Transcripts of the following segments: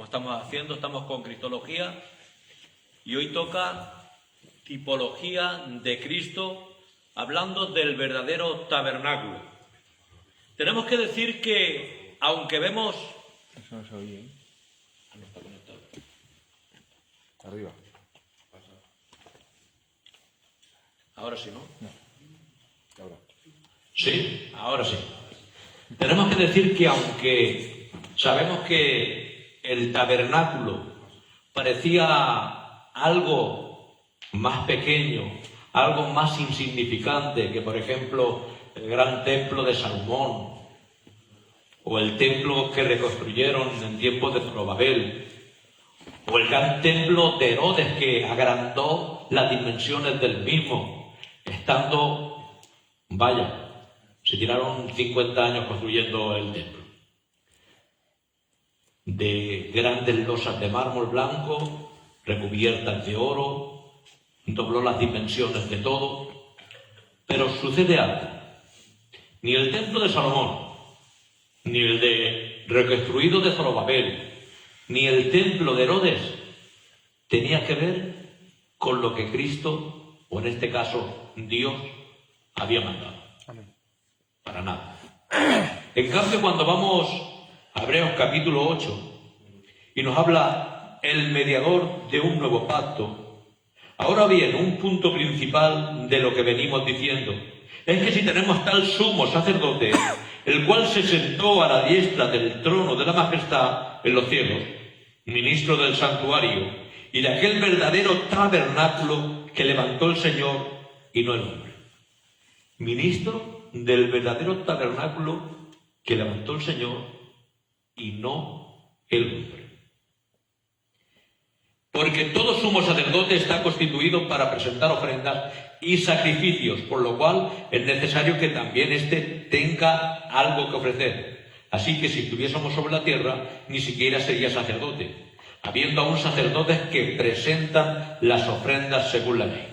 estamos haciendo, estamos con Cristología y hoy toca tipología de Cristo, hablando del verdadero tabernáculo. Tenemos que decir que, aunque vemos... Eso no se oye, ¿eh? No está conectado. Arriba. Ahora sí, ¿no? No. Ahora. Sí, ahora sí. Tenemos que decir que aunque sabemos que el tabernáculo parecía algo más pequeño, algo más insignificante que, por ejemplo, el gran templo de Salomón o el templo que reconstruyeron en tiempos de Zorobabel o el gran templo de Herodes que agrandó las dimensiones del mismo, estando, vaya, se tiraron 50 años construyendo el templo. De grandes losas de mármol blanco, recubiertas de oro, dobló las dimensiones de todo. Pero sucede algo. Ni el templo de Salomón, ni el de reconstruido de Zorobabel, ni el templo de Herodes tenía que ver con lo que Cristo, o en este caso Dios, había mandado. Amén. Para nada. En cambio, cuando vamos a Hebreos capítulo 8 y nos habla el mediador de un nuevo pacto, ahora bien, un punto principal de lo que venimos diciendo es que si tenemos tal sumo sacerdote, el cual se sentó a la diestra del trono de la majestad en los cielos, ministro del santuario y de aquel verdadero tabernáculo que levantó el Señor y no el hombre. Ministro del verdadero tabernáculo que levantó el Señor y no el hombre. Porque todo sumo sacerdote está constituido para presentar ofrendas y sacrificios, por lo cual es necesario que también éste tenga algo que ofrecer. Así que si estuviésemos sobre la tierra, ni siquiera sería sacerdote, habiendo aún sacerdotes que presentan las ofrendas según la ley,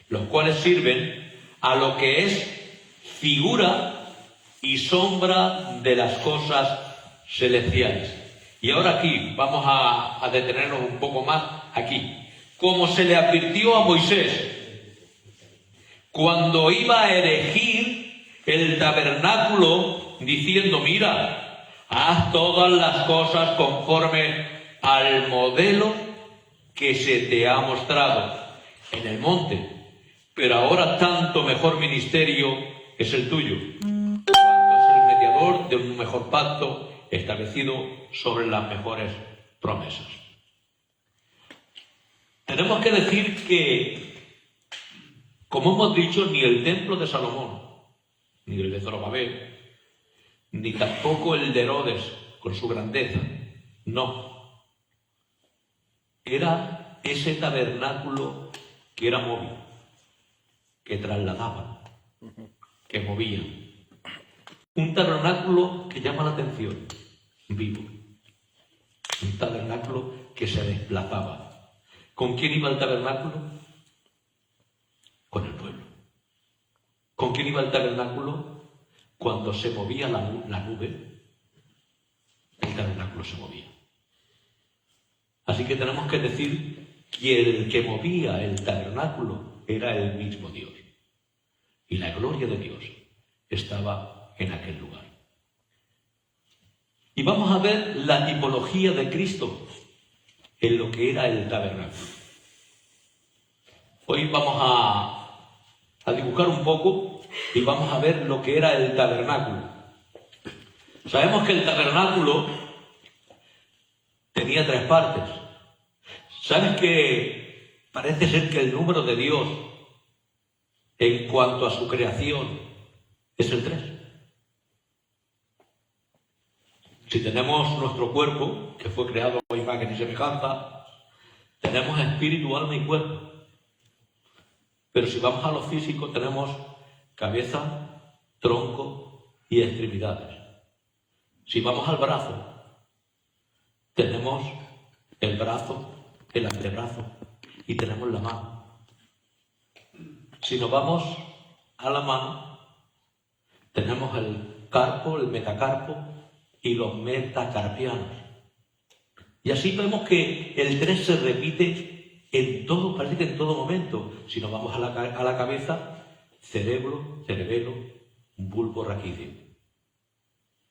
los cuales sirven a lo que es figura y sombra de las cosas celestiales. Y ahora aquí vamos a detenernos un poco más aquí. Como se le advirtió a Moisés cuando iba a erigir el tabernáculo, diciendo: mira, haz todas las cosas conforme al modelo que se te ha mostrado en el monte. Pero ahora tanto mejor ministerio es el tuyo, cuanto es el mediador de un mejor pacto establecido sobre las mejores promesas. Tenemos que decir que, como hemos dicho, ni el templo de Salomón, ni el de Zorobabel, ni tampoco el de Herodes con su grandeza, no. Era ese tabernáculo que era móvil, que trasladaba, que movía. Un tabernáculo que llama la atención, vivo. Un tabernáculo que se desplazaba. ¿Con quién iba el tabernáculo? Con el pueblo. ¿Con quién iba el tabernáculo? Cuando se movía la nube, el tabernáculo se movía. Así que tenemos que decir que el que movía el tabernáculo era el mismo Dios. Y la gloria de Dios estaba en aquel lugar. Y vamos a ver la tipología de Cristo en lo que era el tabernáculo. Hoy vamos a dibujar un poco y vamos a ver lo que era el tabernáculo. Sabemos que el tabernáculo tenía 3 partes. ¿Sabes que parece ser que el número de Dios en cuanto a su creación es el 3? Si tenemos nuestro cuerpo, que fue creado a imagen y semejanza, tenemos espíritu, alma y cuerpo. Pero si vamos a lo físico, tenemos cabeza, tronco y extremidades. Si vamos al brazo, tenemos el brazo, el antebrazo y tenemos la mano. Si nos vamos a la mano, tenemos el carpo, el metacarpo y los metacarpianos. Y así vemos que el 3 se repite en todo, parece que en todo momento. Si nos vamos a la cabeza, cerebelo, bulbo raquídeo.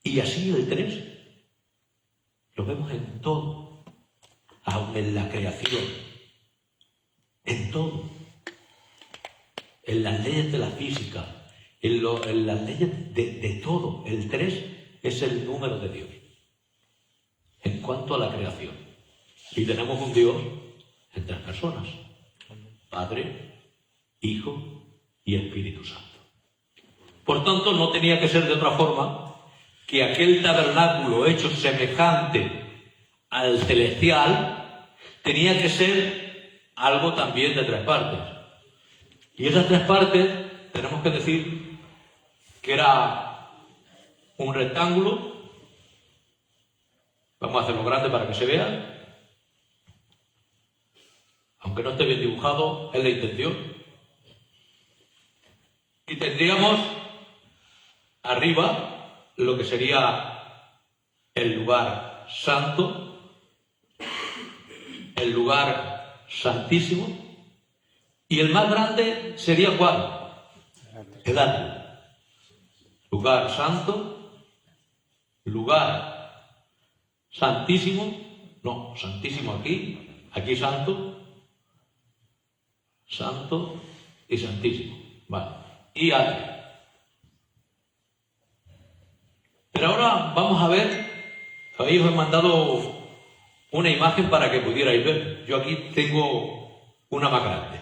Y así el 3 lo vemos en todo, aun en la creación, en todo, en las leyes de la física, en las leyes de todo. El 3 es el número de Dios en cuanto a la creación. Y tenemos un Dios en 3 personas: Padre, Hijo y Espíritu Santo. Por tanto, no tenía que ser de otra forma que aquel tabernáculo hecho semejante al celestial tenía que ser algo también de 3 partes. Y esas 3 partes tenemos que decir que era un rectángulo. Vamos a hacerlo grande para que se vea. Aunque no esté bien dibujado, es la intención. Y tendríamos arriba lo que sería el lugar santo, el lugar santísimo, y el más grande sería ¿cuál? El atrio. Lugar santo, lugar santísimo, no, santísimo aquí santo, santo y santísimo, vale, y atrio. Pero ahora vamos a ver, ahí os he mandado una imagen para que pudierais ver. Yo aquí tengo una más grande.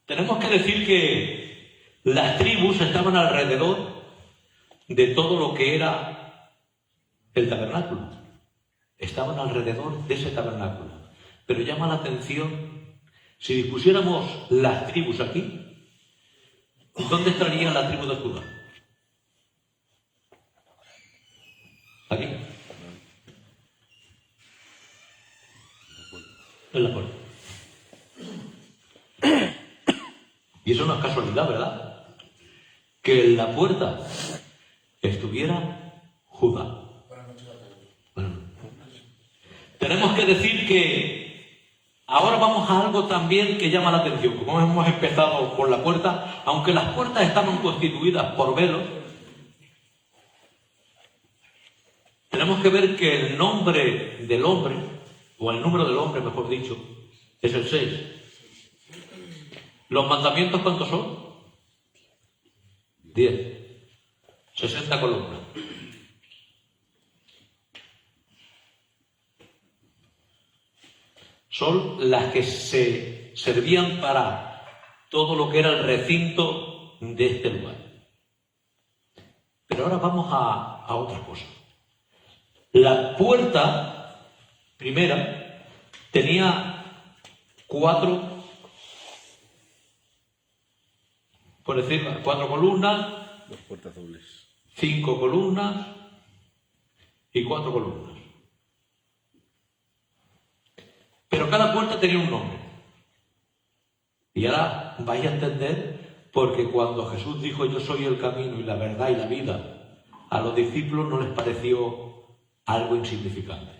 Tenemos que decir que las tribus estaban alrededor de todo lo que era el tabernáculo. Estaban alrededor de ese tabernáculo. Pero llama la atención, si dispusiéramos las tribus aquí, ¿dónde estaría la tribu de Judá? Aquí. En la puerta. Y eso no es casualidad, ¿verdad? Que en la puerta estuviera Judá. Bueno, tenemos que decir que ahora vamos a algo también que llama la atención. Como hemos empezado por la puerta, aunque las puertas estaban constituidas por velos, tenemos que ver que el nombre del hombre, o el número del hombre, mejor dicho, es el 6. ¿Los mandamientos cuántos son? 10. 60 columnas. Son las que se servían para todo lo que era el recinto de este lugar. Pero ahora vamos a otra cosa. La puerta primera tenía 4, por decirlo, 4 columnas, 2 puertas dobles, 5 columnas y 4 columnas. Pero cada puerta tenía un nombre. Y ahora vais a entender, porque cuando Jesús dijo yo soy el camino y la verdad y la vida, a los discípulos no les pareció algo insignificante,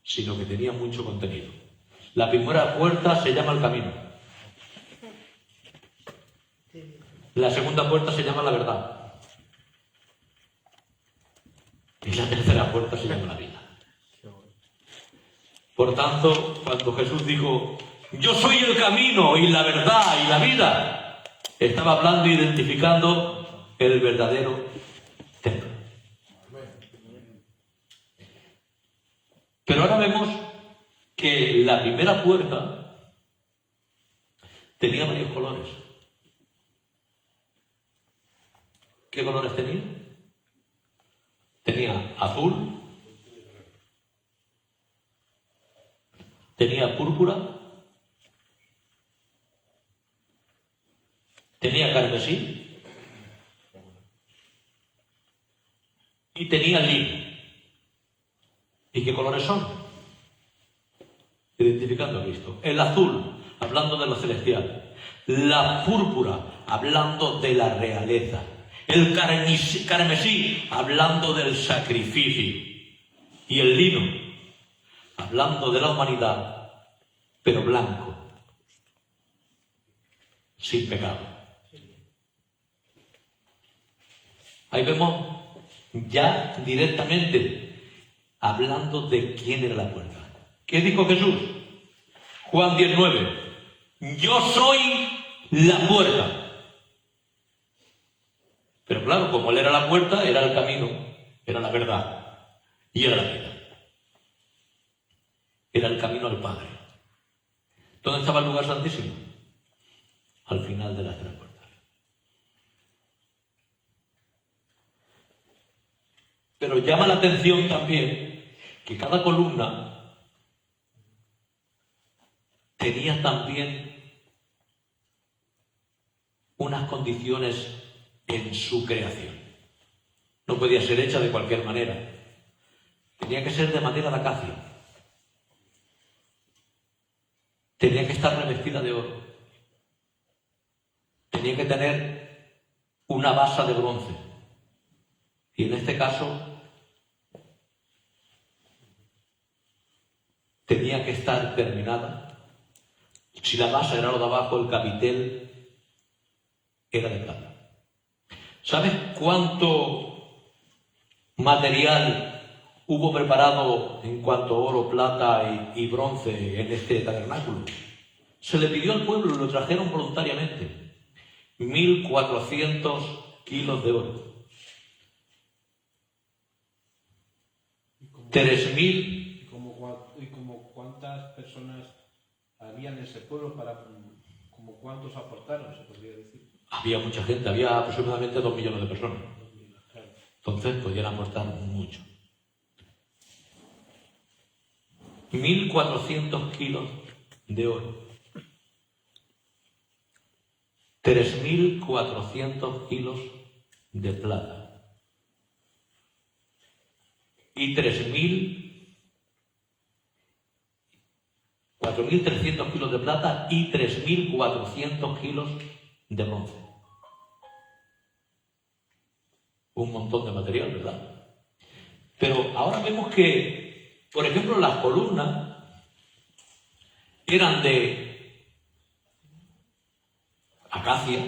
sino que tenía mucho contenido. La primera puerta se llama el camino. La segunda puerta se llama la verdad. Y la tercera puerta se llama la vida. Por tanto, cuando Jesús dijo, yo soy el camino y la verdad y la vida, estaba hablando e identificando el verdadero templo. Pero ahora vemos que la primera puerta tenía varios colores. ¿Qué colores tenía? Tenía azul, tenía púrpura, tenía carmesí y tenía lino. ¿Y qué colores son? Identificando a Cristo. El azul, hablando de lo celestial. La púrpura, hablando de la realeza. El carmesí, hablando del sacrificio. y el lino, hablando de la humanidad, pero blanco, sin pecado. Ahí vemos ya directamente hablando de quién era la puerta. ¿Qué dijo Jesús? Juan 19. Yo soy la puerta. Pero claro, como él era la puerta, era el camino, era la verdad y era la vida. Era el camino al Padre. ¿Dónde estaba el lugar santísimo? Al final de las tres puertas. Pero llama la atención también que cada columna tenía también unas condiciones en su creación. No podía ser hecha de cualquier manera. Tenía que ser de madera de acacia. Tenía que estar revestida de oro. Tenía que tener una base de bronce. Y en este caso tenía que estar terminada. Si la base era lo de abajo, el capitel era de plata. ¿Sabes cuánto material hubo preparado en cuanto a oro, plata y bronce en este tabernáculo? Se le pidió al pueblo y lo trajeron voluntariamente. 1.400 kilos de oro. 3.000. ¿Y como cuántas personas había en ese pueblo para como cuántos aportaron, se podría decir? Había mucha gente, había aproximadamente 2 millones de personas. Claro. Entonces podían aportar mucho. 1.400 kilos de oro. 3.400 kilos de plata. Y 4.300 kilos de plata y 3.400 kilos de bronce. Un montón de material, ¿verdad? Pero ahora vemos que, por ejemplo, las columnas eran de acacia,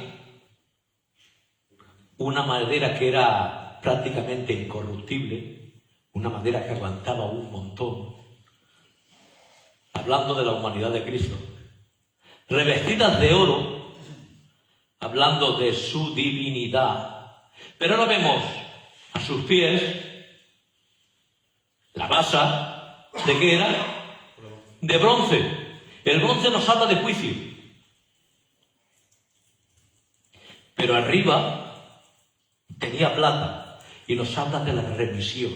una madera que era prácticamente incorruptible, una madera que aguantaba un montón, hablando de la humanidad de Cristo, revestidas de oro, hablando de su divinidad. Pero ahora vemos a sus pies la base, ¿de qué era? De bronce. El bronce nos habla de juicio. Pero arriba tenía plata y nos habla de la remisión.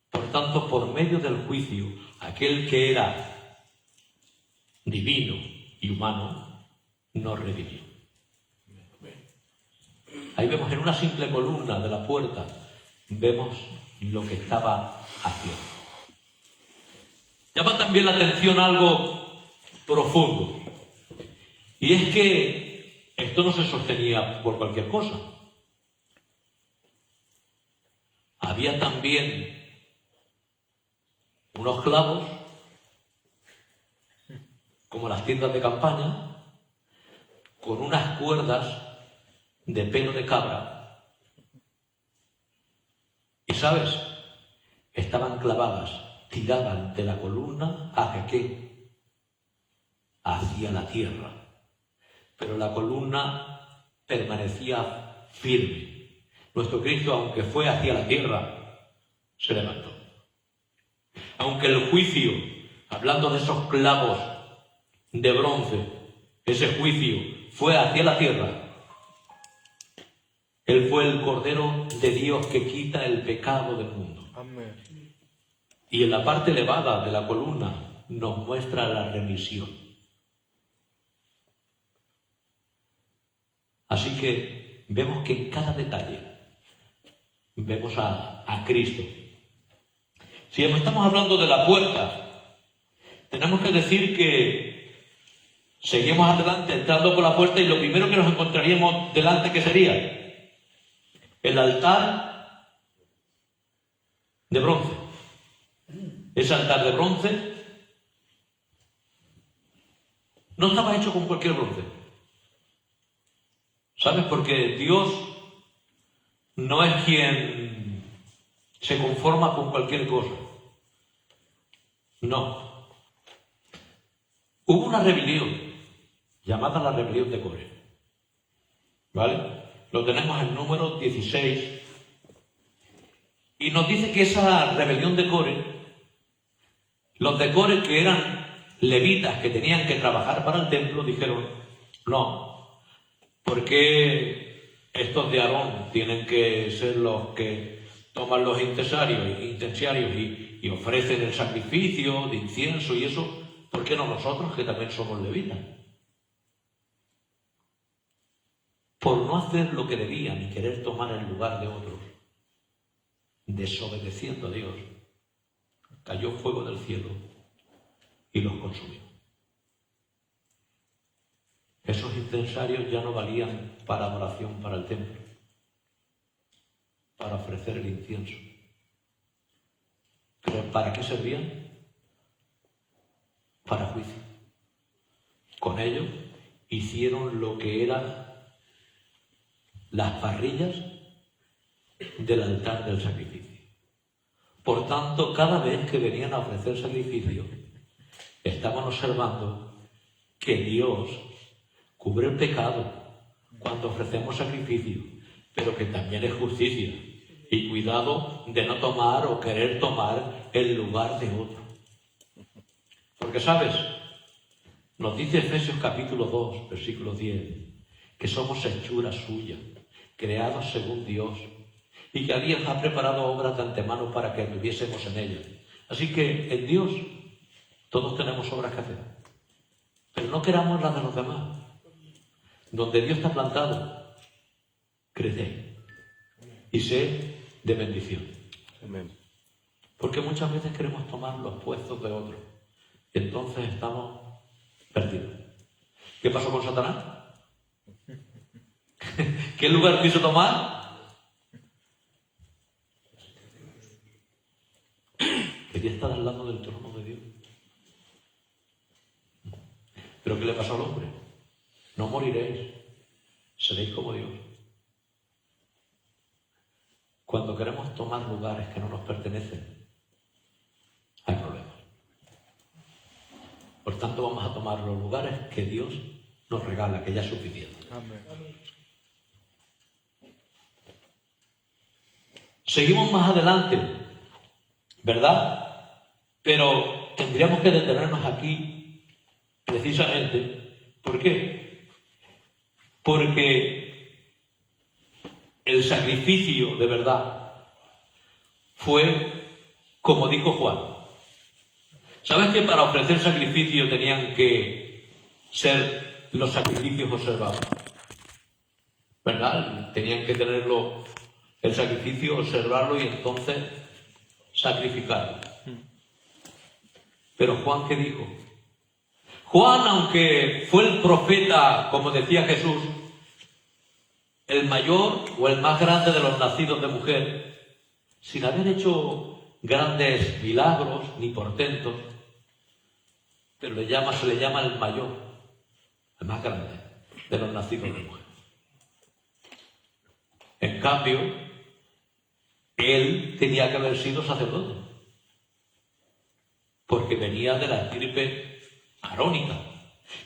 Por tanto, por medio del juicio, aquel que era divino y humano nos redimió. Ahí vemos en una simple columna de la puerta, vemos lo que estaba haciendo. Llama también la atención algo profundo. Y es que esto no se sostenía por cualquier cosa. Había también unos clavos, como las tiendas de campaña, con unas cuerdas de pelo de cabra. Y sabes, estaban clavadas, tiraban de la columna hacia qué? Hacia la tierra. Pero la columna permanecía firme. Nuestro Cristo, aunque fue hacia la tierra, se levantó. Aunque el juicio, hablando de esos clavos de bronce, ese juicio fue hacia la tierra, Él fue el Cordero de Dios que quita el pecado del mundo. Amén. Y en la parte elevada de la columna nos muestra la remisión. Así que vemos que en cada detalle vemos a Cristo. Si estamos hablando de la puerta, tenemos que decir que seguimos adelante entrando por la puerta y lo primero que nos encontraríamos delante, ¿qué sería? El altar de bronce. Ese altar de bronce no estaba hecho con cualquier bronce. ¿Sabes? Porque Dios no es quien se conforma con cualquier cosa. No. Hubo una rebelión llamada la rebelión de Core. ¿Vale? Lo tenemos en número 16. Y nos dice que esa rebelión de Core, los de Core, que eran levitas que tenían que trabajar para el templo, dijeron: no, porque estos de Aarón tienen que ser los que toman los incensarios y ofrecen el sacrificio de incienso y eso? ¿Por qué no nosotros, que también somos levitas? Por no hacer lo que debían y querer tomar el lugar de otros, desobedeciendo a Dios, cayó fuego del cielo y los consumió. Esos incensarios ya no valían para adoración para el templo, para ofrecer el incienso. ¿Pero para qué servían? Para juicio. Con ellos hicieron lo que eran las parrillas del altar del sacrificio. Por tanto, cada vez que venían a ofrecer sacrificio, estaban observando que Dios cubre el pecado cuando ofrecemos sacrificio, pero que también es justicia. Y cuidado de no tomar o querer tomar el lugar de otro. Porque, ¿sabes? Nos dice Efesios capítulo 2, versículo 10, que somos hechura suya, creados según Dios, y que Dios ha preparado obras de antemano para que anduviésemos en ellas. Así que en Dios todos tenemos obras que hacer, pero no queramos las de los demás. Donde Dios está plantado, crece y sé de bendición. Amén. Porque muchas veces queremos tomar los puestos de otros, y entonces estamos perdidos. ¿Qué pasó con Satanás? ¿Qué lugar quiso tomar? Quería estar al lado del trono de Dios. ¿Pero qué le pasó al hombre? No moriréis, seréis como Dios. Cuando queremos tomar lugares que no nos pertenecen, hay problemas. Por tanto, vamos a tomar los lugares que Dios nos regala, que ya es suficiente. Amén. Seguimos más adelante, ¿verdad? Pero tendríamos que detenernos aquí precisamente. ¿Por qué? Porque el sacrificio de verdad fue como dijo Juan. ¿Sabes que para ofrecer sacrificio tenían que ser los sacrificios observados? ¿Verdad? Tenían que tenerlo, el sacrificio, observarlo y entonces sacrificarlo. Pero Juan, ¿qué dijo? Juan, aunque fue el profeta, como decía Jesús, el mayor o el más grande de los nacidos de mujer, sin haber hecho grandes milagros ni portentos, pero se le llama el mayor, el más grande de los nacidos de mujer. En cambio, él tenía que haber sido sacerdote, porque venía de la estirpe arónica.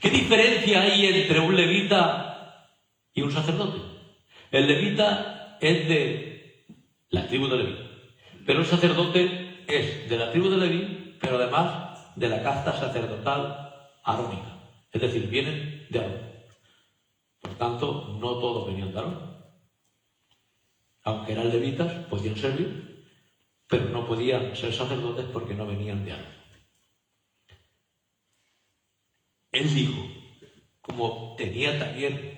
¿Qué diferencia hay entre un levita y un sacerdote? El levita es de la tribu de Leví, pero el sacerdote es de la tribu de Leví, pero además de la casta sacerdotal arónica. Es decir, vienen de Aarón. Por tanto, no todos venían de Aarón. Aunque eran levitas, podían servir, pero no podían ser sacerdotes porque no venían de Aarón. Él dijo, como tenía también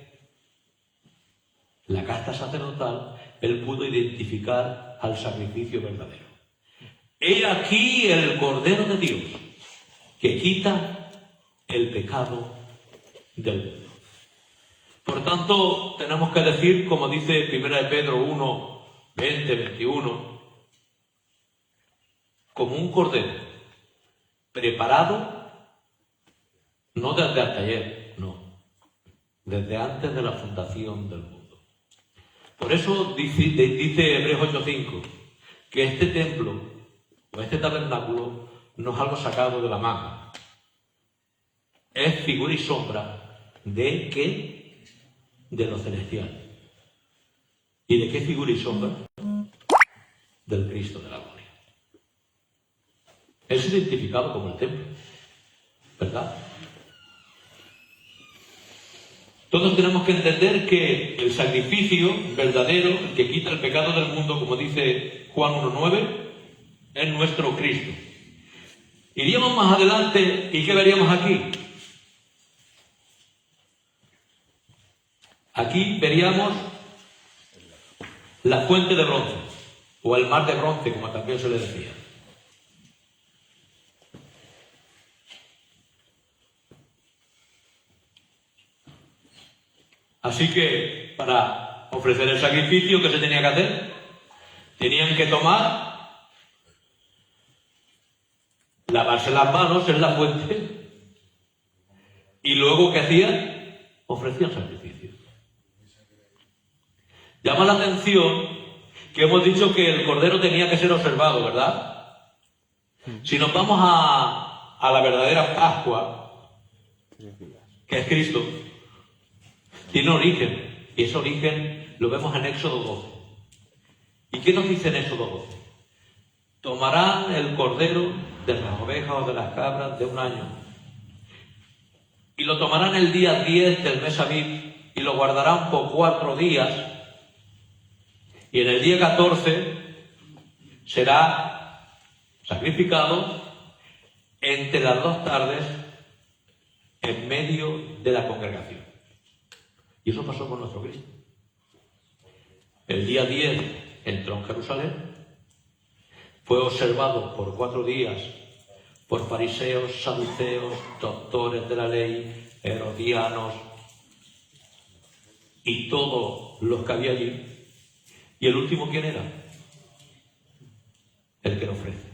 la casta sacerdotal, él pudo identificar al sacrificio verdadero. He aquí el Cordero de Dios, que quita el pecado del mundo. Por tanto, tenemos que decir, como dice 1 Pedro 1, 20, 21, como un cordero, preparado, no desde hasta ayer, no, desde antes de la fundación del mundo. Por eso dice Hebreos 8:5, que este templo, o este tabernáculo, no es algo sacado de la manga. Es figura y sombra de ¿qué? De lo celestial. ¿Y de qué figura y sombra? Del Cristo de la gloria. Es identificado como el templo, ¿verdad? Todos tenemos que entender que el sacrificio verdadero, el que quita el pecado del mundo, como dice Juan 1:9, es nuestro Cristo. Iríamos más adelante y ¿qué veríamos aquí? Aquí veríamos la fuente de bronce, o el mar de bronce, como también se le decía. Así que, para ofrecer el sacrificio, ¿qué se tenía que hacer? Tenían que tomar, lavarse las manos en la fuente, y luego, ¿qué hacían? Ofrecían sacrificio. Llama la atención que hemos dicho que el cordero tenía que ser observado, ¿verdad? Si nos vamos a la verdadera Pascua, que es Cristo, tiene origen, y ese origen lo vemos en Éxodo 12. ¿Y qué nos dice en Éxodo 12? Tomarán el cordero de las ovejas o de las cabras de un año, y lo tomarán el día 10 del mes Abib, y lo guardarán por 4 días, y en el día 14 será sacrificado entre las 2 tardes en medio de la congregación. Y eso pasó con nuestro Cristo. El día 10 entró en Jerusalén, fue observado por 4 días por fariseos, saduceos, doctores de la ley, herodianos y todos los que había allí. ¿Y el último quién era? El que lo ofrece.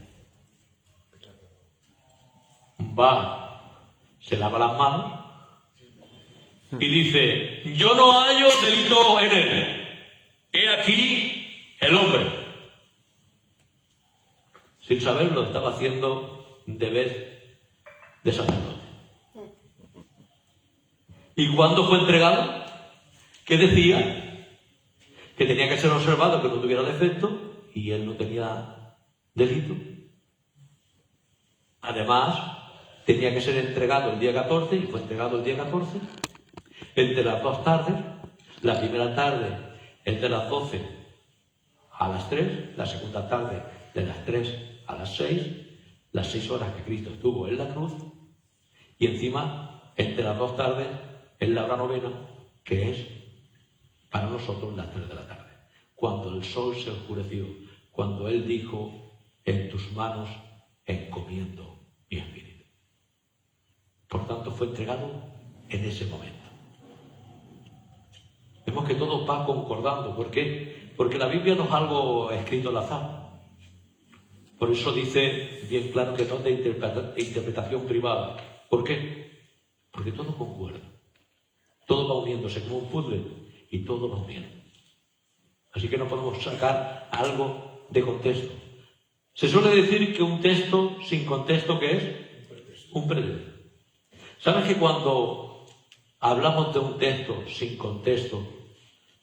Va, se lava las manos y dice: yo no hallo delito en él. He aquí el hombre. Sin saberlo, estaba haciendo deber de sacerdote. ¿Y cuándo fue entregado? ¿Qué decía? Que tenía que ser observado, que no tuviera defecto, y él no tenía delito. Además, tenía que ser entregado el día 14, y fue entregado el día 14, entre las 2 tardes, la primera tarde entre las 12 a las 3, la segunda tarde de las 3 a las 6, las 6 horas que Cristo estuvo en la cruz, y encima, entre las 2 tardes, en la hora novena, que es para nosotros las 3 de la tarde, cuando el sol se oscureció, cuando Él dijo: en tus manos encomiendo mi espíritu. Por tanto, fue entregado en ese momento. Vemos que todo va concordando. ¿Por qué? Porque la Biblia no es algo escrito al azar. Por eso dice bien claro que no es de interpretación privada. ¿Por qué? Porque todo concuerda. Todo va uniéndose como un puzzle y todo va uniendo. Así que no podemos sacar algo de contexto. Se suele decir que un texto sin contexto, ¿qué es? Un pretexto. ¿Sabes que cuando hablamos de un texto sin contexto,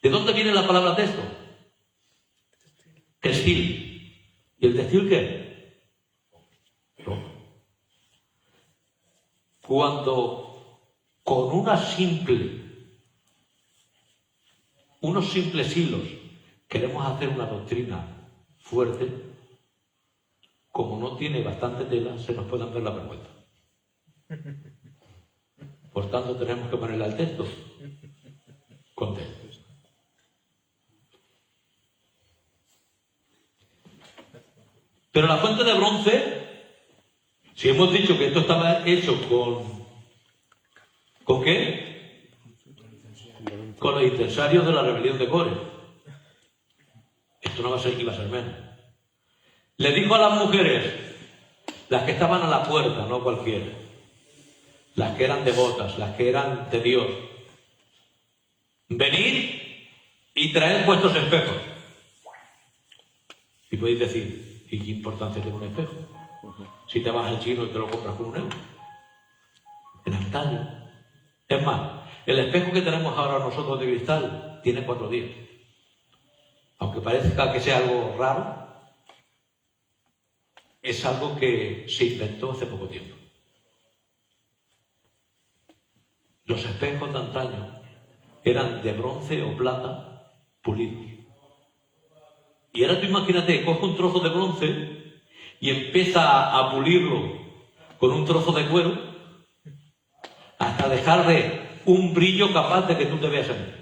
¿de dónde viene la palabra texto? Textil. ¿Y el textil qué? No. Cuando con unos simples hilos queremos hacer una doctrina fuerte, como no tiene bastante tela, se nos pueden ver la vergüenza. Por tanto, tenemos que ponerle al texto contexto. Pero la fuente de bronce, si hemos dicho que esto estaba hecho ¿con qué? Con los incensarios de la rebelión de Core. Esto no va a ser que iba a ser menos. Le dijo a las mujeres: las que estaban a la puerta, no cualquiera, las que eran devotas, las que eran de Dios. Venid y traed vuestros espejos. Y podéis decir, ¿y qué importancia tiene un espejo? Si te vas al chino y te lo compras por €1. En antaño. Es más, el espejo que tenemos ahora nosotros de cristal tiene 4 días. Aunque parezca que sea algo raro, es algo que se inventó hace poco tiempo. Los espejos de antaño eran de bronce o plata pulidos. Y ahora tú imagínate, coge un trozo de bronce y empieza a pulirlo con un trozo de cuero hasta dejarle un brillo capaz de que tú te veas en él.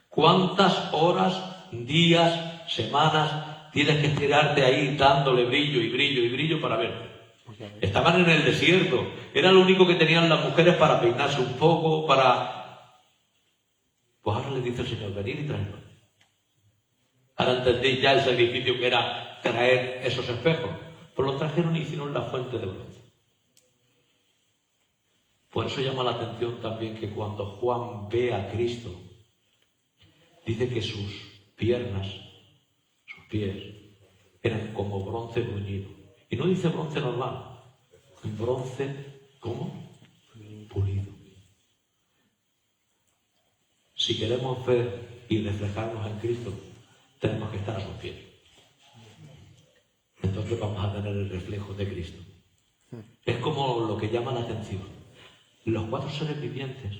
¿Cuántas horas, días, semanas tienes que estirarte ahí dándole brillo y brillo y brillo para ver? Estaban en el desierto, era lo único que tenían las mujeres para peinarse un poco, para... Pues ahora le dice el Señor, venid y traedlo. Ahora entendéis ya el sacrificio que era traer esos espejos. Pues lo trajeron y hicieron la fuente de bronce. Por eso llama la atención también que cuando Juan ve a Cristo, dice que sus piernas, sus pies, eran como bronce bruñido. Y no dice bronce normal, bronce, ¿cómo? Pulido. Si queremos ver y reflejarnos en Cristo, tenemos que estar a sus pies. Entonces vamos a tener el reflejo de Cristo. Es como lo que llama la atención. Los 4 seres vivientes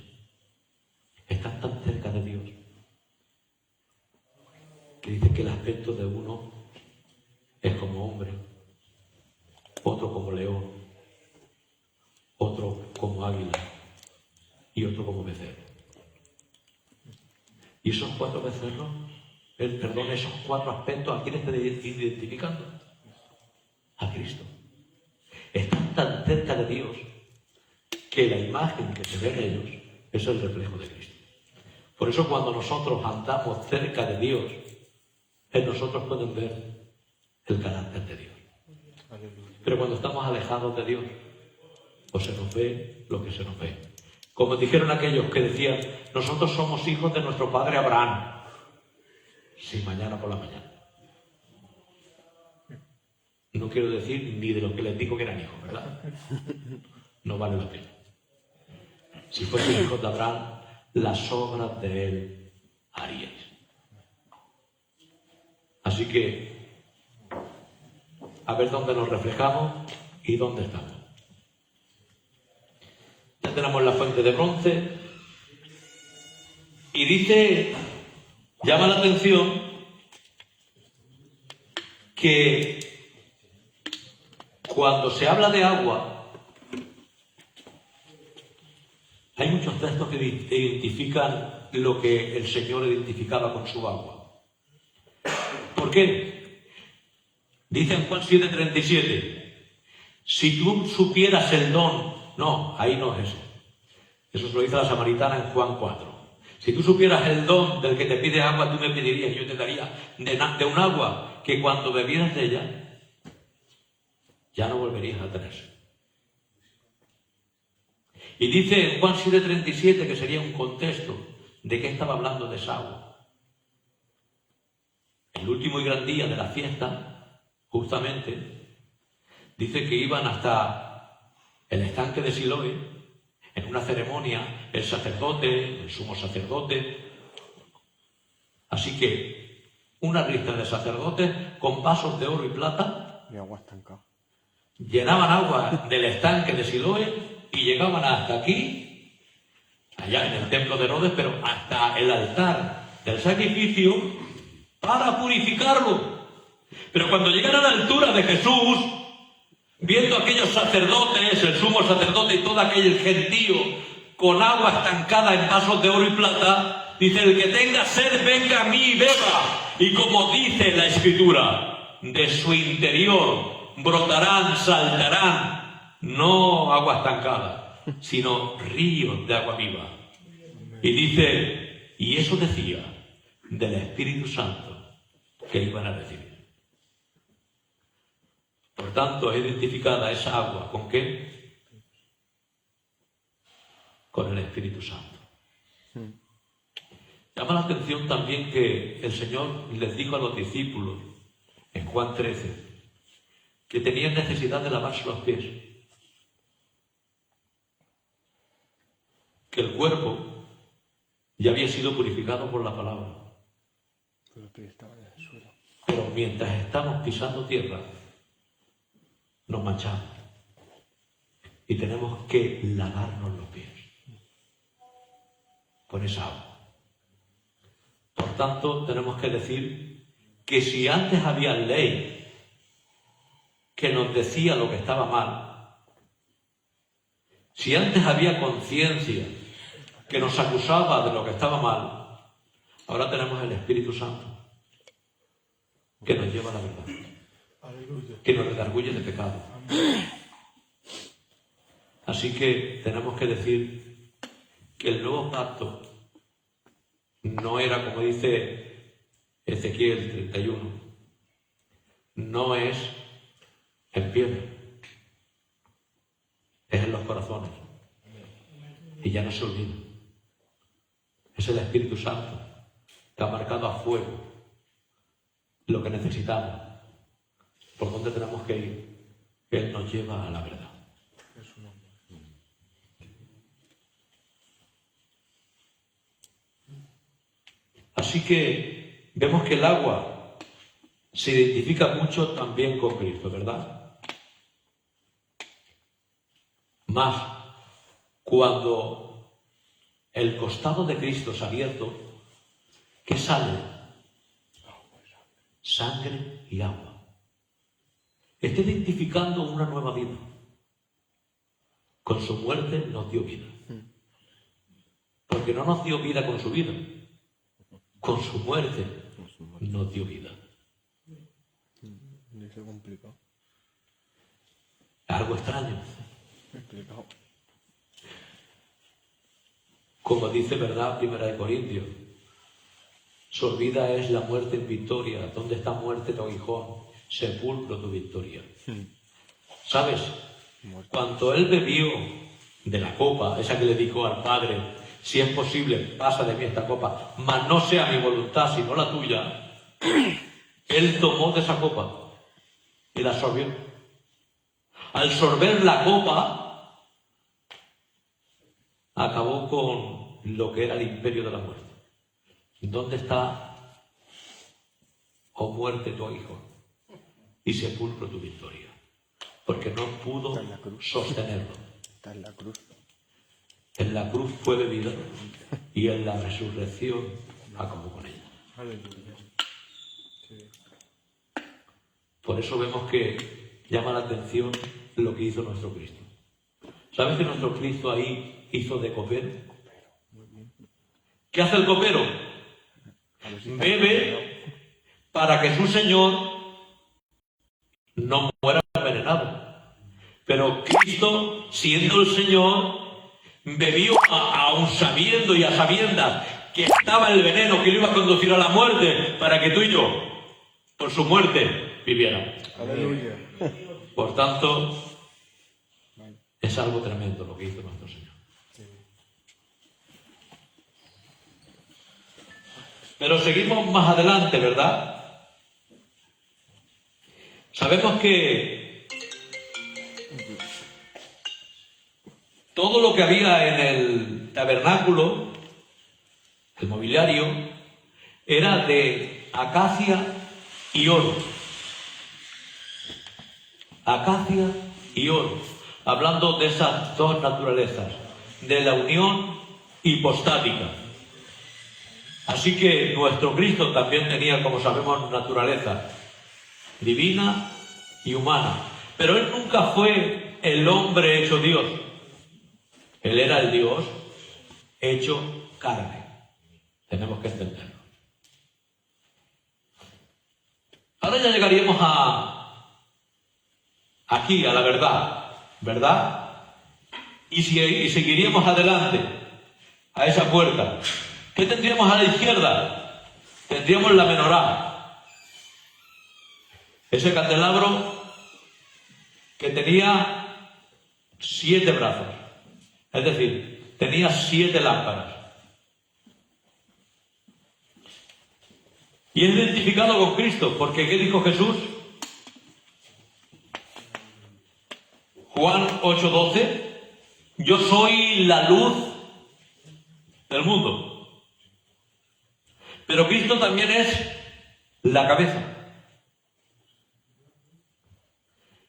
están tan cerca de Dios que dice que el aspecto de uno es como hombre, otro como león, otro como águila y otro como becerro. Y esos 4 becerros, esos 4 aspectos, ¿a quién está identificando? A Cristo. Están tan cerca de Dios que la imagen que se ve en ellos es el reflejo de Cristo. Por eso cuando nosotros andamos cerca de Dios, en nosotros pueden ver el carácter de Dios. Pero cuando estamos alejados de Dios, pues se nos ve lo que se nos ve. Como dijeron aquellos que decían, nosotros somos hijos de nuestro padre Abraham. Sí, mañana por la mañana. No quiero decir ni de los que les digo que eran hijos, ¿verdad? No vale la pena. Si fuesen hijos de Abraham, las obras de él haríais. Así que, a ver dónde nos reflejamos y dónde estamos. Ya tenemos la fuente de bronce. Y dice, llama la atención, que cuando se habla de agua, hay muchos textos que identifican lo que el Señor identificaba con su agua. ¿Por qué? Dice en Juan 7:37, si tú supieras el don... No, ahí no es eso. Eso se lo dice la samaritana en Juan 4. Si tú supieras el don del que te pide agua, tú me pedirías y yo te daría de un agua que cuando bebieras de ella, ya no volverías a tener sed. Y dice en Juan 7:37, que sería un contexto de qué estaba hablando de esa agua. El último y gran día de la fiesta, justamente, dice que iban hasta el estanque de Siloé, en una ceremonia, el sacerdote, el sumo sacerdote. Así que una lista de sacerdotes con vasos de oro y plata Y agua estancada. llenaban agua del estanque de Siloé y llegaban hasta aquí, allá en el templo de Herodes, pero hasta el altar del sacrificio para purificarlo. Pero cuando llegaron a la altura de Jesús, viendo aquellos sacerdotes, el sumo sacerdote y todo aquel gentío con agua estancada en vasos de oro y plata, dice, el que tenga sed venga a mí y beba. Y como dice la Escritura, de su interior brotarán, saltarán, no agua estancada, sino ríos de agua viva. Y dice, y eso decía del Espíritu Santo que iban a recibir. Por Por tanto, es identificada esa agua. ¿Con qué? Con el Espíritu Santo. Llama la atención también que el Señor les dijo a los discípulos en Juan 13 que tenían necesidad de lavarse los pies. Que el cuerpo ya había sido purificado por la palabra. Pero mientras estamos pisando tierra, nos manchamos. Y tenemos que lavarnos los pies con esa agua. Por tanto, tenemos que decir que si antes había ley que nos decía lo que estaba mal, si antes había conciencia que nos acusaba de lo que estaba mal, ahora tenemos el Espíritu Santo que nos lleva a la verdad, que nos redarguye de pecado. Así que tenemos que decir que el nuevo pacto no era, como dice Ezequiel 31, no es en piedra, es en los corazones. Y ya no se olvida. Es el Espíritu Santo que ha marcado a fuego lo que necesitamos, por donde tenemos que ir. Él nos lleva a la verdad. Así que vemos que el agua se identifica mucho también con Cristo, ¿verdad? Más cuando el costado de Cristo es abierto, ¿qué sale? Sangre y agua. Está identificando una nueva vida. Con su muerte nos dio vida. Porque no nos dio vida con su vida. Con su muerte nos dio vida. Es complicado. Algo extraño. Complicado. Como dice, ¿verdad? 1 Corintios. Sorbida es la muerte en victoria. ¿Dónde está muerte tu aguijón? Sepulcro tu victoria. ¿Sabes? Cuando él bebió de la copa, esa que le dijo al Padre, si es posible, pasa de mí esta copa, mas no sea mi voluntad, sino la tuya, él tomó de esa copa y la sorbió. Al sorber la copa, acabó con lo que era el imperio de la muerte. ¿Dónde está, oh muerte, tu hijo? Y sepulcro tu victoria. Porque no pudo sostenerlo. Está en la cruz. En la cruz fue bebida y en la resurrección acabó con ella. Aleluya. Sí. Por eso vemos que llama la atención lo que hizo nuestro Cristo. ¿Sabes que nuestro Cristo ahí hizo de copero? ¿Qué hace el copero? Bebe para que su Señor no muera envenenado. Pero Cristo, siendo el Señor, bebió aún sabiendo y a sabiendas que estaba el veneno que lo iba a conducir a la muerte, para que tú y yo, por su muerte, viviéramos. Aleluya. Por tanto, es algo tremendo lo que hizo nuestro Señor. Pero seguimos más adelante, ¿verdad? Sabemos que todo lo que había en el tabernáculo, el mobiliario, era de acacia y oro. Acacia y oro. Hablando de esas dos naturalezas, de la unión hipostática. Así que nuestro Cristo también tenía, como sabemos, naturaleza divina y humana. Pero Él nunca fue el hombre hecho Dios. Él era el Dios hecho carne. Tenemos que entenderlo. Ahora ya llegaríamos aquí, a la verdad, ¿verdad? Y seguiríamos adelante, a esa puerta. ¿Qué tendríamos a la izquierda? Tendríamos la menorá. Ese candelabro que tenía 7 brazos. Es decir, tenía 7 lámparas. Y es identificado con Cristo, porque ¿qué dijo Jesús? Juan 8:12, yo soy la luz del mundo. Pero Cristo también es la cabeza.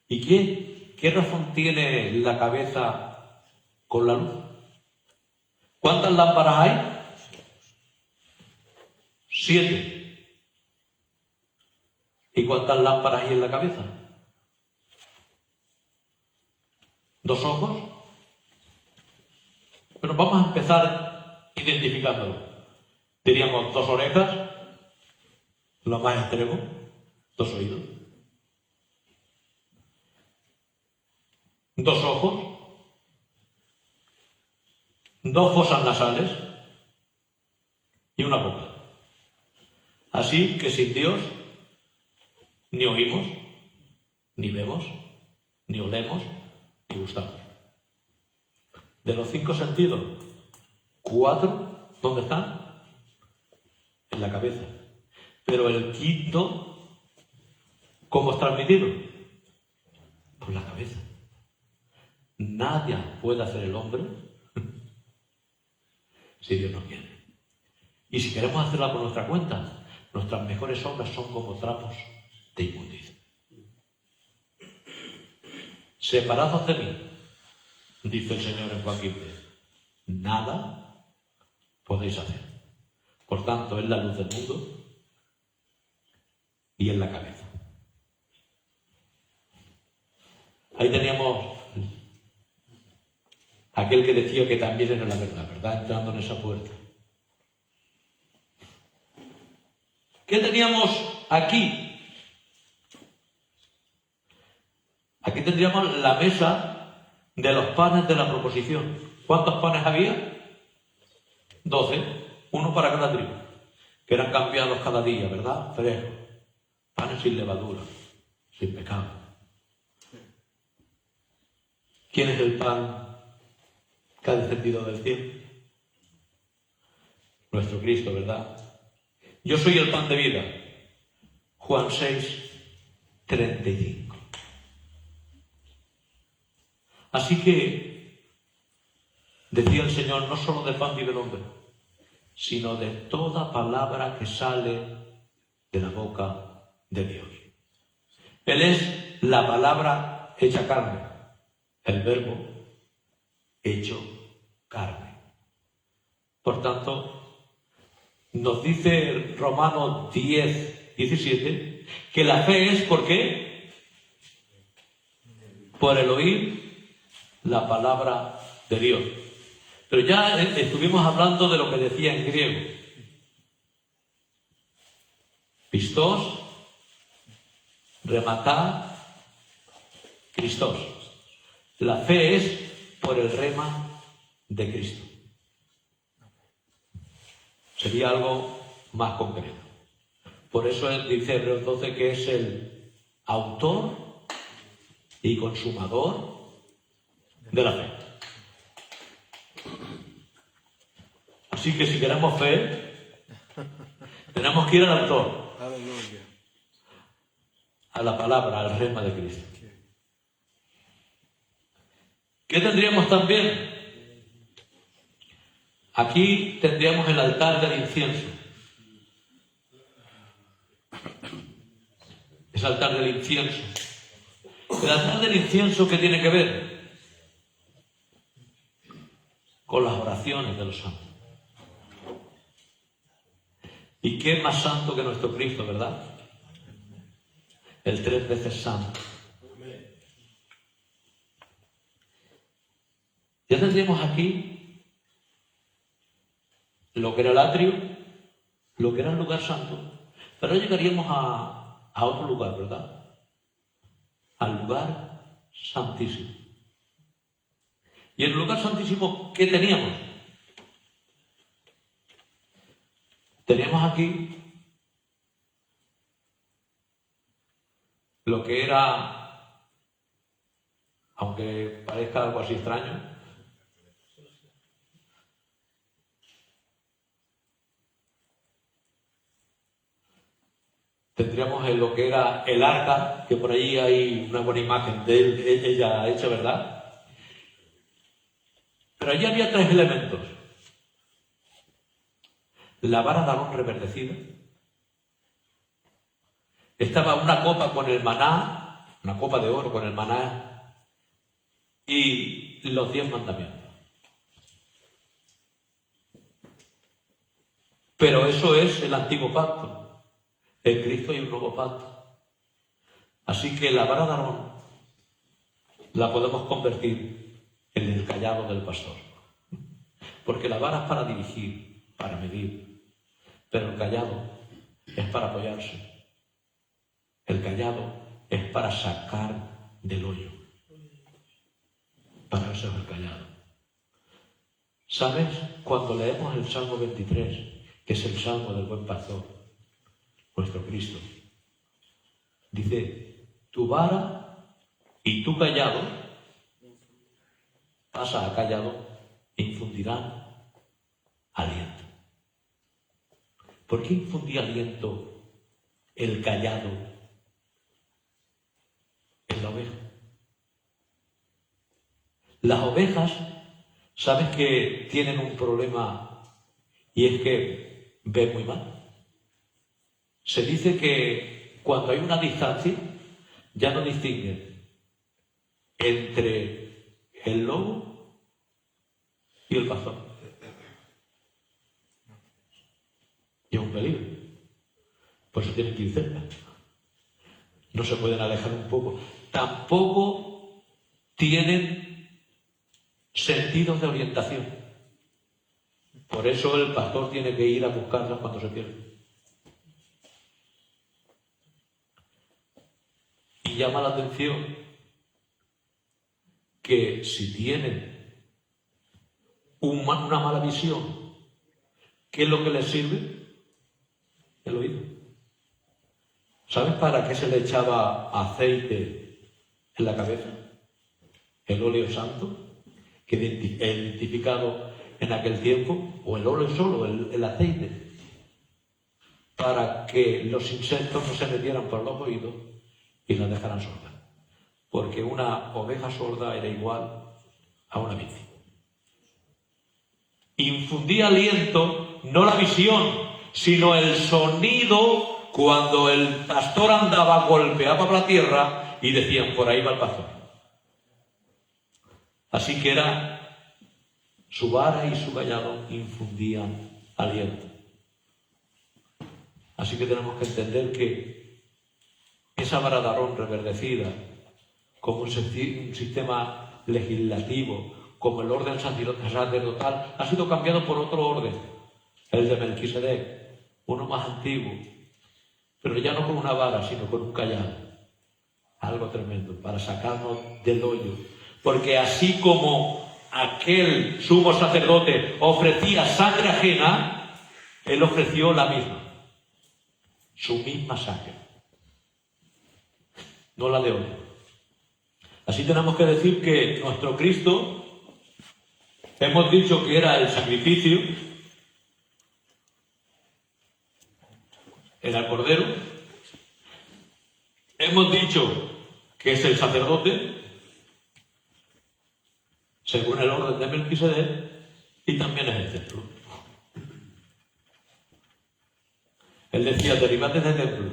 ¿Y qué razón tiene la cabeza con la luz? ¿Cuántas lámparas hay? 7. ¿Y cuántas lámparas hay en la cabeza? 2 ojos. Pero vamos a empezar identificándolo. Diríamos 2 orejas, lo más extremo, 2 oídos, 2 ojos, 2 fosas nasales y una boca. Así que sin Dios ni oímos, ni vemos, ni olemos, ni gustamos. De los 5 sentidos, 4, ¿dónde están? En la cabeza. Pero el quinto, ¿cómo es transmitido? Por la cabeza. Nadie puede hacer el hombre si Dios no quiere. Y si queremos hacerla por nuestra cuenta, nuestras mejores obras son como trapos de inmundicia. Separados de mí, dice el Señor en Juan 15, nada podéis hacer. Por tanto, es la luz del mundo y es la cabeza. Ahí teníamos aquel que decía que también era la verdad, ¿verdad? Entrando en esa puerta. ¿Qué teníamos aquí? Aquí tendríamos la mesa de los panes de la proposición. ¿Cuántos panes había? 12, uno para cada tribu, que eran cambiados cada día, ¿verdad? Frescos, panes sin levadura, sin pecado. ¿Quién es el pan que ha descendido del cielo? Nuestro Cristo, ¿verdad? Yo soy el pan de vida. Juan 6:35. Así que, decía el Señor, no solo de pan vive el hombre, sino de toda palabra que sale de la boca de Dios. Él es la palabra hecha carne, el verbo hecho carne. Por tanto, nos dice Romanos 10:17 que la fe es ¿por qué? Por el oír la palabra de Dios. Pero ya estuvimos hablando de lo que decía en griego. Pistos, rematá, Christos. La fe es por el rema de Cristo. Sería algo más concreto. Por eso dice Hebreos 12 que es el autor y consumador de la fe. Así que si queremos fe, tenemos que ir al autor, Aleluya. a la palabra, al rema de Cristo. ¿Qué tendríamos también? Aquí tendríamos el altar del incienso. Es altar del incienso. El altar del incienso, ¿qué tiene que ver? Con las oraciones de los santos. ¿Y qué más santo que nuestro Cristo, verdad? El 3 veces santo. Ya tendríamos aquí lo que era el atrio, lo que era el lugar santo, pero llegaríamos a otro lugar, ¿verdad? Al lugar santísimo. Y en el lugar santísimo, ¿qué teníamos? Teníamos aquí lo que era aunque parezca algo así extraño. Tendríamos en lo que era el arca, que por ahí hay una buena imagen de ella hecha, ¿verdad? Pero allí había 3 elementos. La vara de Aarón reverdecida. Estaba una copa con el maná, una copa de oro con el maná, y los 10 mandamientos. Pero eso es el antiguo pacto. En Cristo hay un nuevo pacto. Así que la vara de Aarón la podemos convertir en el cayado del pastor. Porque la vara es para dirigir, para medir. Pero el cayado es para apoyarse. El cayado es para sacar del hoyo. Para eso es el cayado. ¿Sabes? Cuando leemos el Salmo 23, que es el Salmo del buen pastor, nuestro Cristo, dice, tu vara y tu cayado, pasa a cayado, infundirán aliento. ¿Por qué infundía aliento el cayado en la oveja? Las ovejas, ¿sabes que tienen un problema? Y es que ven muy mal. Se dice que cuando hay una distancia, ya no distinguen entre el lobo y el pastor. Y es un peligro. Por eso tienen que ir cerca. No se pueden alejar un poco. Tampoco tienen sentidos de orientación. Por eso el pastor tiene que ir a buscarlas cuando se pierden. Y llama la atención que si tienen una mala visión, ¿qué es lo que les sirve? El oído. ¿Sabes para qué se le echaba aceite en la cabeza? El óleo santo, que identificado en aquel tiempo, o el óleo solo, el aceite, para que los insectos no se metieran por los oídos y la dejaran sorda. Porque una oveja sorda era igual a una bici. Infundía aliento, no la visión, sino el sonido cuando el pastor andaba, golpeaba la tierra y decían, por ahí va el pastor. Así que era su vara y su cayado infundían aliento. Así que tenemos que entender que esa vara de Aarón reverdecida, como un sistema legislativo, como el orden sacerdotal, ha sido cambiado por otro orden, el de Melquisedec, uno más antiguo, pero ya no con una vara, sino con un cayado. Algo tremendo, para sacarnos del hoyo. Porque así como aquel sumo sacerdote ofrecía sangre ajena, él ofreció la misma, su misma sangre. No la de hoy. Así tenemos que decir que nuestro Cristo, hemos dicho que era el sacrificio, era el Cordero, hemos dicho que es el sacerdote, según el orden de Melquisedec, y también es el templo. Él decía, derivad del templo,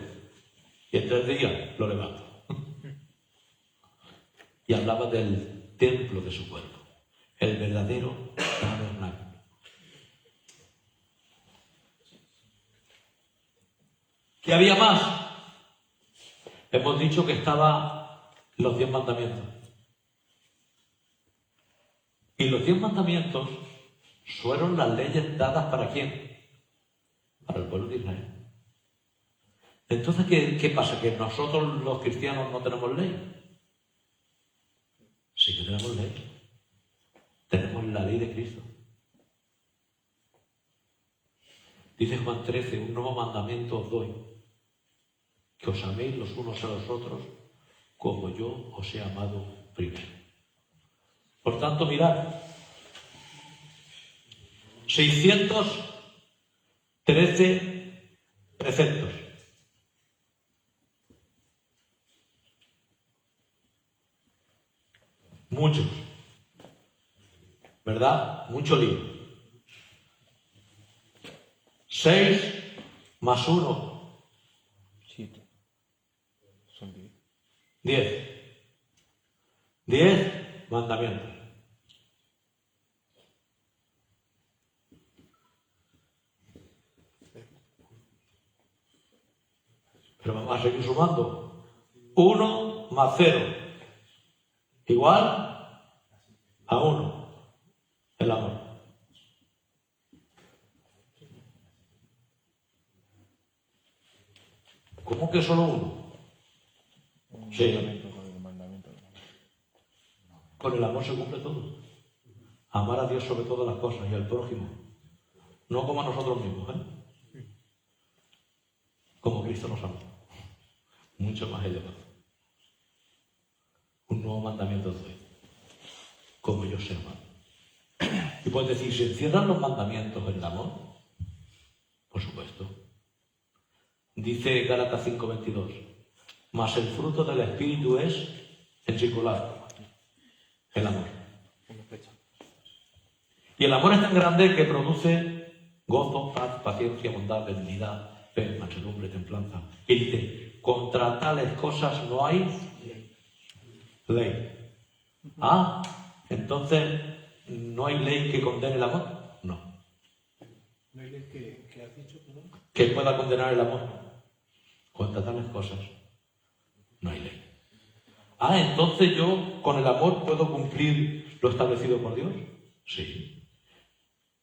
y en 3 días lo levanto. Y hablaba del templo de su cuerpo, el verdadero tabernáculo. ¿Qué había más? Hemos dicho que estaban los 10 mandamientos. Y los 10 mandamientos fueron las leyes dadas ¿para quién? Para el pueblo de Israel. Entonces, ¿qué pasa? ¿Que nosotros los cristianos no tenemos ley? Sí que tenemos ley. Tenemos la ley de Cristo. Dice Juan 13, un nuevo mandamiento os doy, que os améis los unos a los otros como yo os he amado primero. Por tanto, mirad, 613 preceptos. Muchos. ¿Verdad? Mucho lío. 6 más 1. 7. Son 10. 10. 10 mandamientos. Pero vamos a seguir sumando. 1 más 0 igual a 1. El amor. ¿Cómo que solo 1? Sí. Con el amor se cumple todo. Amar a Dios sobre todas las cosas y al prójimo. No como a nosotros mismos, ¿eh? Como Cristo nos ama. Mucho más elevado. Un nuevo mandamiento doy. Como yo sé amar. Y puedes decir, ¿se encierran los mandamientos en el amor? Por supuesto. Dice Gálatas 5:22. Mas el fruto del Espíritu es, en singular, el amor. Y el amor es tan grande que produce gozo, paz, paciencia, bondad, benignidad, fe, mansedumbre, templanza. Y dice, contra tales cosas no hay ley. Ah, entonces, ¿no hay ley que condene el amor? No. ¿No hay ley que has dicho, perdón? ¿Que pueda condenar el amor? Contra tales cosas no hay ley. Ah, entonces yo con el amor puedo cumplir lo establecido por Dios. Sí.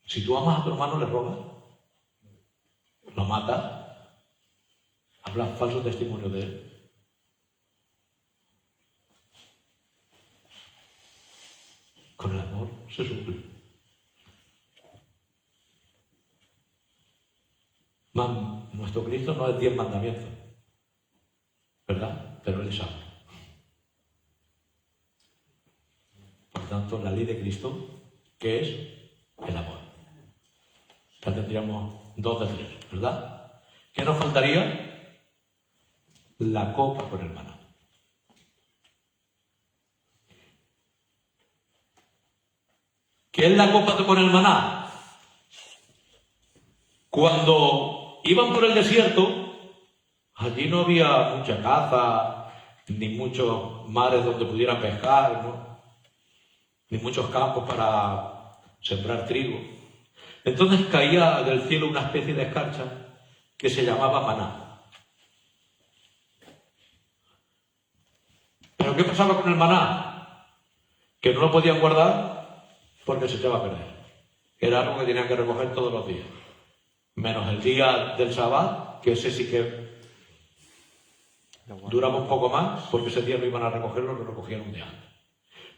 Si tú amas a tu hermano, le robas, lo matas, hablas falso testimonio de él. Con el amor se suple. Nuestro Cristo no es 10 mandamientos, ¿verdad? Pero Él es amor. Por tanto, la ley de Cristo, ¿qué es? El amor. Ya tendríamos 2 de 3, ¿verdad? ¿Qué nos faltaría? La copa con el maná. ¿Qué es la copa con el maná? Cuando iban por el desierto, allí no había mucha caza, ni muchos mares donde pudieran pescar, ¿no? Ni muchos campos para sembrar trigo. Entonces caía del cielo una especie de escarcha que se llamaba maná. ¿Pero qué pasaba con el maná? Que no lo podían guardar porque se echaba a perder. Era algo que tenían que recoger todos los días. Menos el día del Sabbat, que ese sí que duraba un poco más, porque ese día no iban a recogerlo, lo recogían un día antes.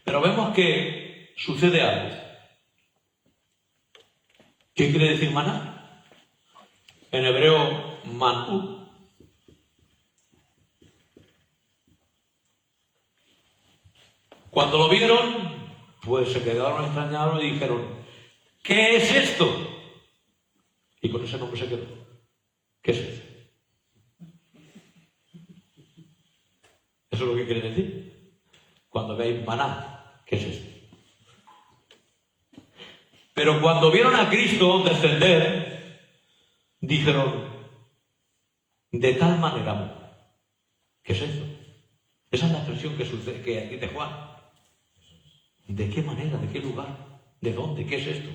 Pero vemos que sucede algo. ¿Qué quiere decir maná? En hebreo, manú. Cuando lo vieron, pues se quedaron extrañados y dijeron, ¿qué es esto? Y con ese nombre se quedó. ¿Qué es eso? Eso es lo que quiere decir. Cuando veis maná, ¿qué es eso? Pero cuando vieron a Cristo descender, dijeron, de tal manera, ¿qué es eso? Esa es la expresión que dice Juan. ¿De qué manera? ¿De qué lugar? ¿De dónde? ¿Qué es esto?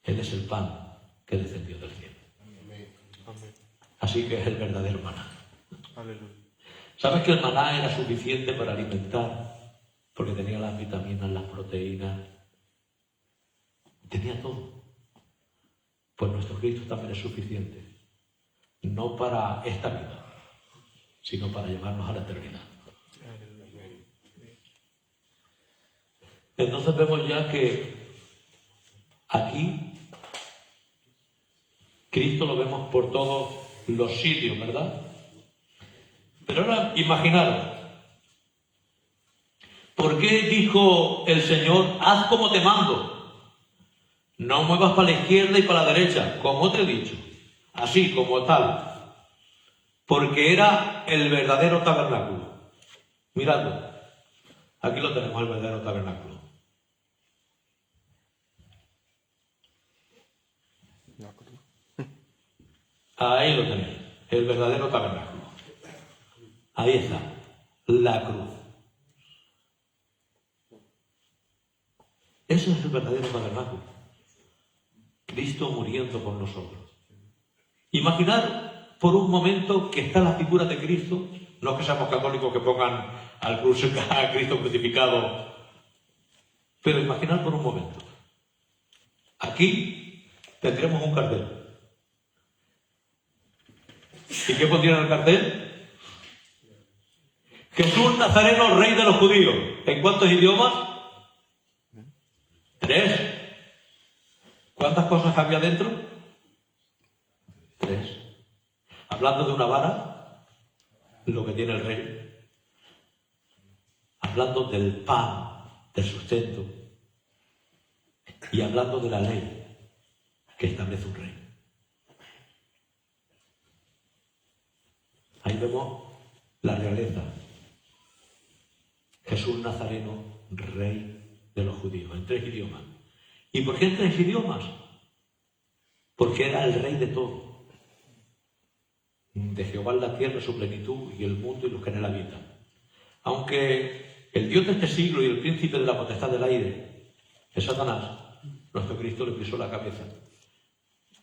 Él es el pan que descendió del cielo. Así que es el verdadero maná. Aleluya. ¿Sabes que el maná era suficiente para alimentar? Porque tenía las vitaminas, las proteínas. Tenía todo. Pues nuestro Cristo también es suficiente. No para esta vida, sino para llevarnos a la eternidad. Entonces vemos ya que aquí Cristo lo vemos por todos los sitios, ¿verdad? Pero ahora imaginaros, ¿Por qué dijo el Señor, haz como te mando? No muevas para la izquierda y para la derecha, como te he dicho, así como tal. Porque era el verdadero tabernáculo. Miradlo. Aquí lo tenemos, el verdadero tabernáculo. La cruz. Ahí lo tenéis, el verdadero tabernáculo. Ahí está, la cruz. Eso es el verdadero tabernáculo. Cristo muriendo por nosotros. Imaginar por un momento que está la figura de Cristo, no que seamos católicos que pongan a Cristo crucificado, pero imaginar por un momento. Aquí tendremos un cartel. ¿Y qué pondría en el cartel? Jesús Nazareno, rey de los judíos. ¿En cuántos idiomas? 3. ¿Cuántas cosas había dentro? 3. Hablando de una vara, lo que tiene el rey. Hablando del pan, del sustento. Y hablando de la ley que establece un rey. Ahí vemos la realeza. Jesús Nazareno, rey de los judíos, en 3 idiomas. ¿Y por qué en 3 idiomas? Porque era el rey de todo. De Jehová es la tierra, su plenitud, y el mundo y los que en él habitan. Aunque el Dios de este siglo y el príncipe de la potestad del aire es Satanás, nuestro Cristo le pisó la cabeza.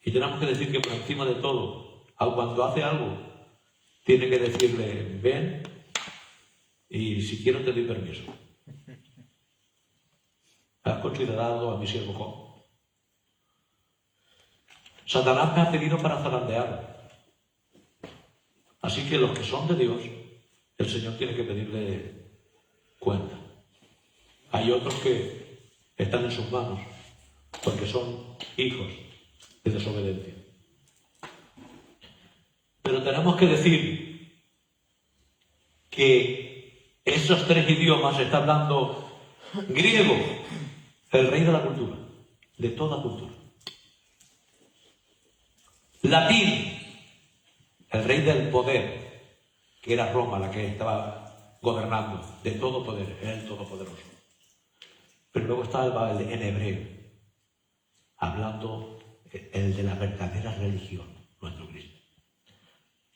Y tenemos que decir que por encima de todo, aun cuando hace algo, tiene que decirle, ven, y si quiero te doy permiso. ¿Has considerado a mi siervo Job? Satanás me ha pedido para zarandear. Así que los que son de Dios, el Señor tiene que pedirle cuenta. Hay otros que están en sus manos, porque son hijos de desobediencia. Pero tenemos que decir que esos 3 idiomas está hablando griego, el rey de la cultura, de toda cultura. Latín, el rey del poder, que era Roma la que estaba gobernando, de todo poder, era el todopoderoso. Pero luego está el en hebreo, hablando el de la verdadera religión, nuestro Cristo.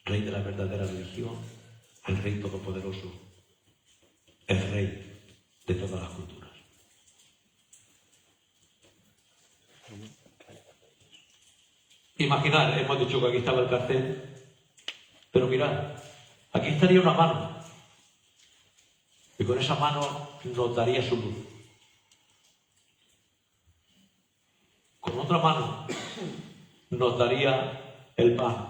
Rey de la verdadera religión, el Rey todopoderoso, el Rey de todas las culturas. Imaginad, hemos dicho que aquí estaba el cartel, pero mirad, aquí estaría una mano, y con esa mano nos daría su luz. Con otra mano nos daría el pan.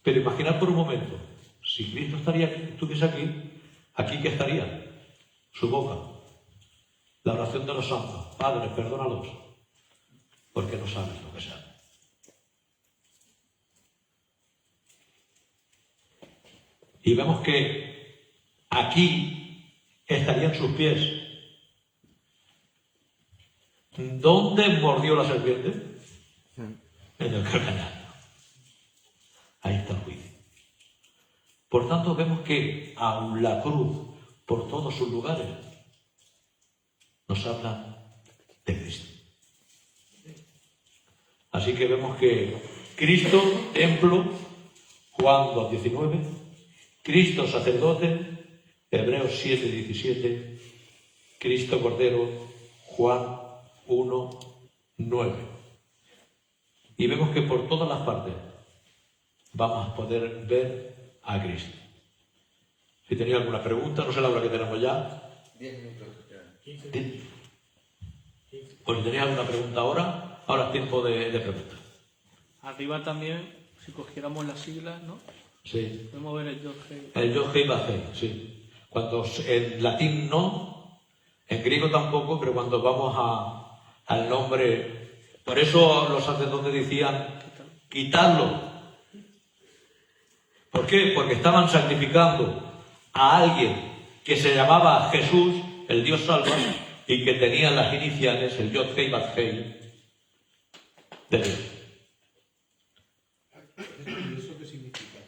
Pero imaginad por un momento, si Cristo estuviese aquí ¿qué estaría? Su boca. La oración de los santos. Padre, perdónalos, porque no saben lo que saben. Y vemos que aquí estarían sus pies. ¿Dónde mordió la serpiente? En el calcañar. Ahí está el juicio. Por tanto, vemos que aun la cruz, por todos sus lugares, nos habla de Cristo. Así que vemos que Cristo, templo, Juan 2:19, Cristo, sacerdote, Hebreos 7:17, Cristo, cordero, Juan 1:9. Y vemos que por todas las partes vamos a poder ver a Cristo. Si tenéis alguna pregunta, no sé la hora que tenemos ya. 10 minutos. 15. Pues si tenéis alguna pregunta ahora es tiempo de preguntas. Arriba también, si cogiéramos las siglas, ¿no? Sí. Podemos ver el Yod-Hei. El Yod-Hei Vah-Hei, sí. Cuando en latín no, en griego tampoco, pero cuando vamos al nombre, por eso los sacerdotes decían quitarlo. ¿Por qué? Porque estaban sacrificando a alguien que se llamaba Jesús, el Dios salva, y que tenía las iniciales, el Yod Hei Bad Hei, de Dios. ¿Y eso qué significa?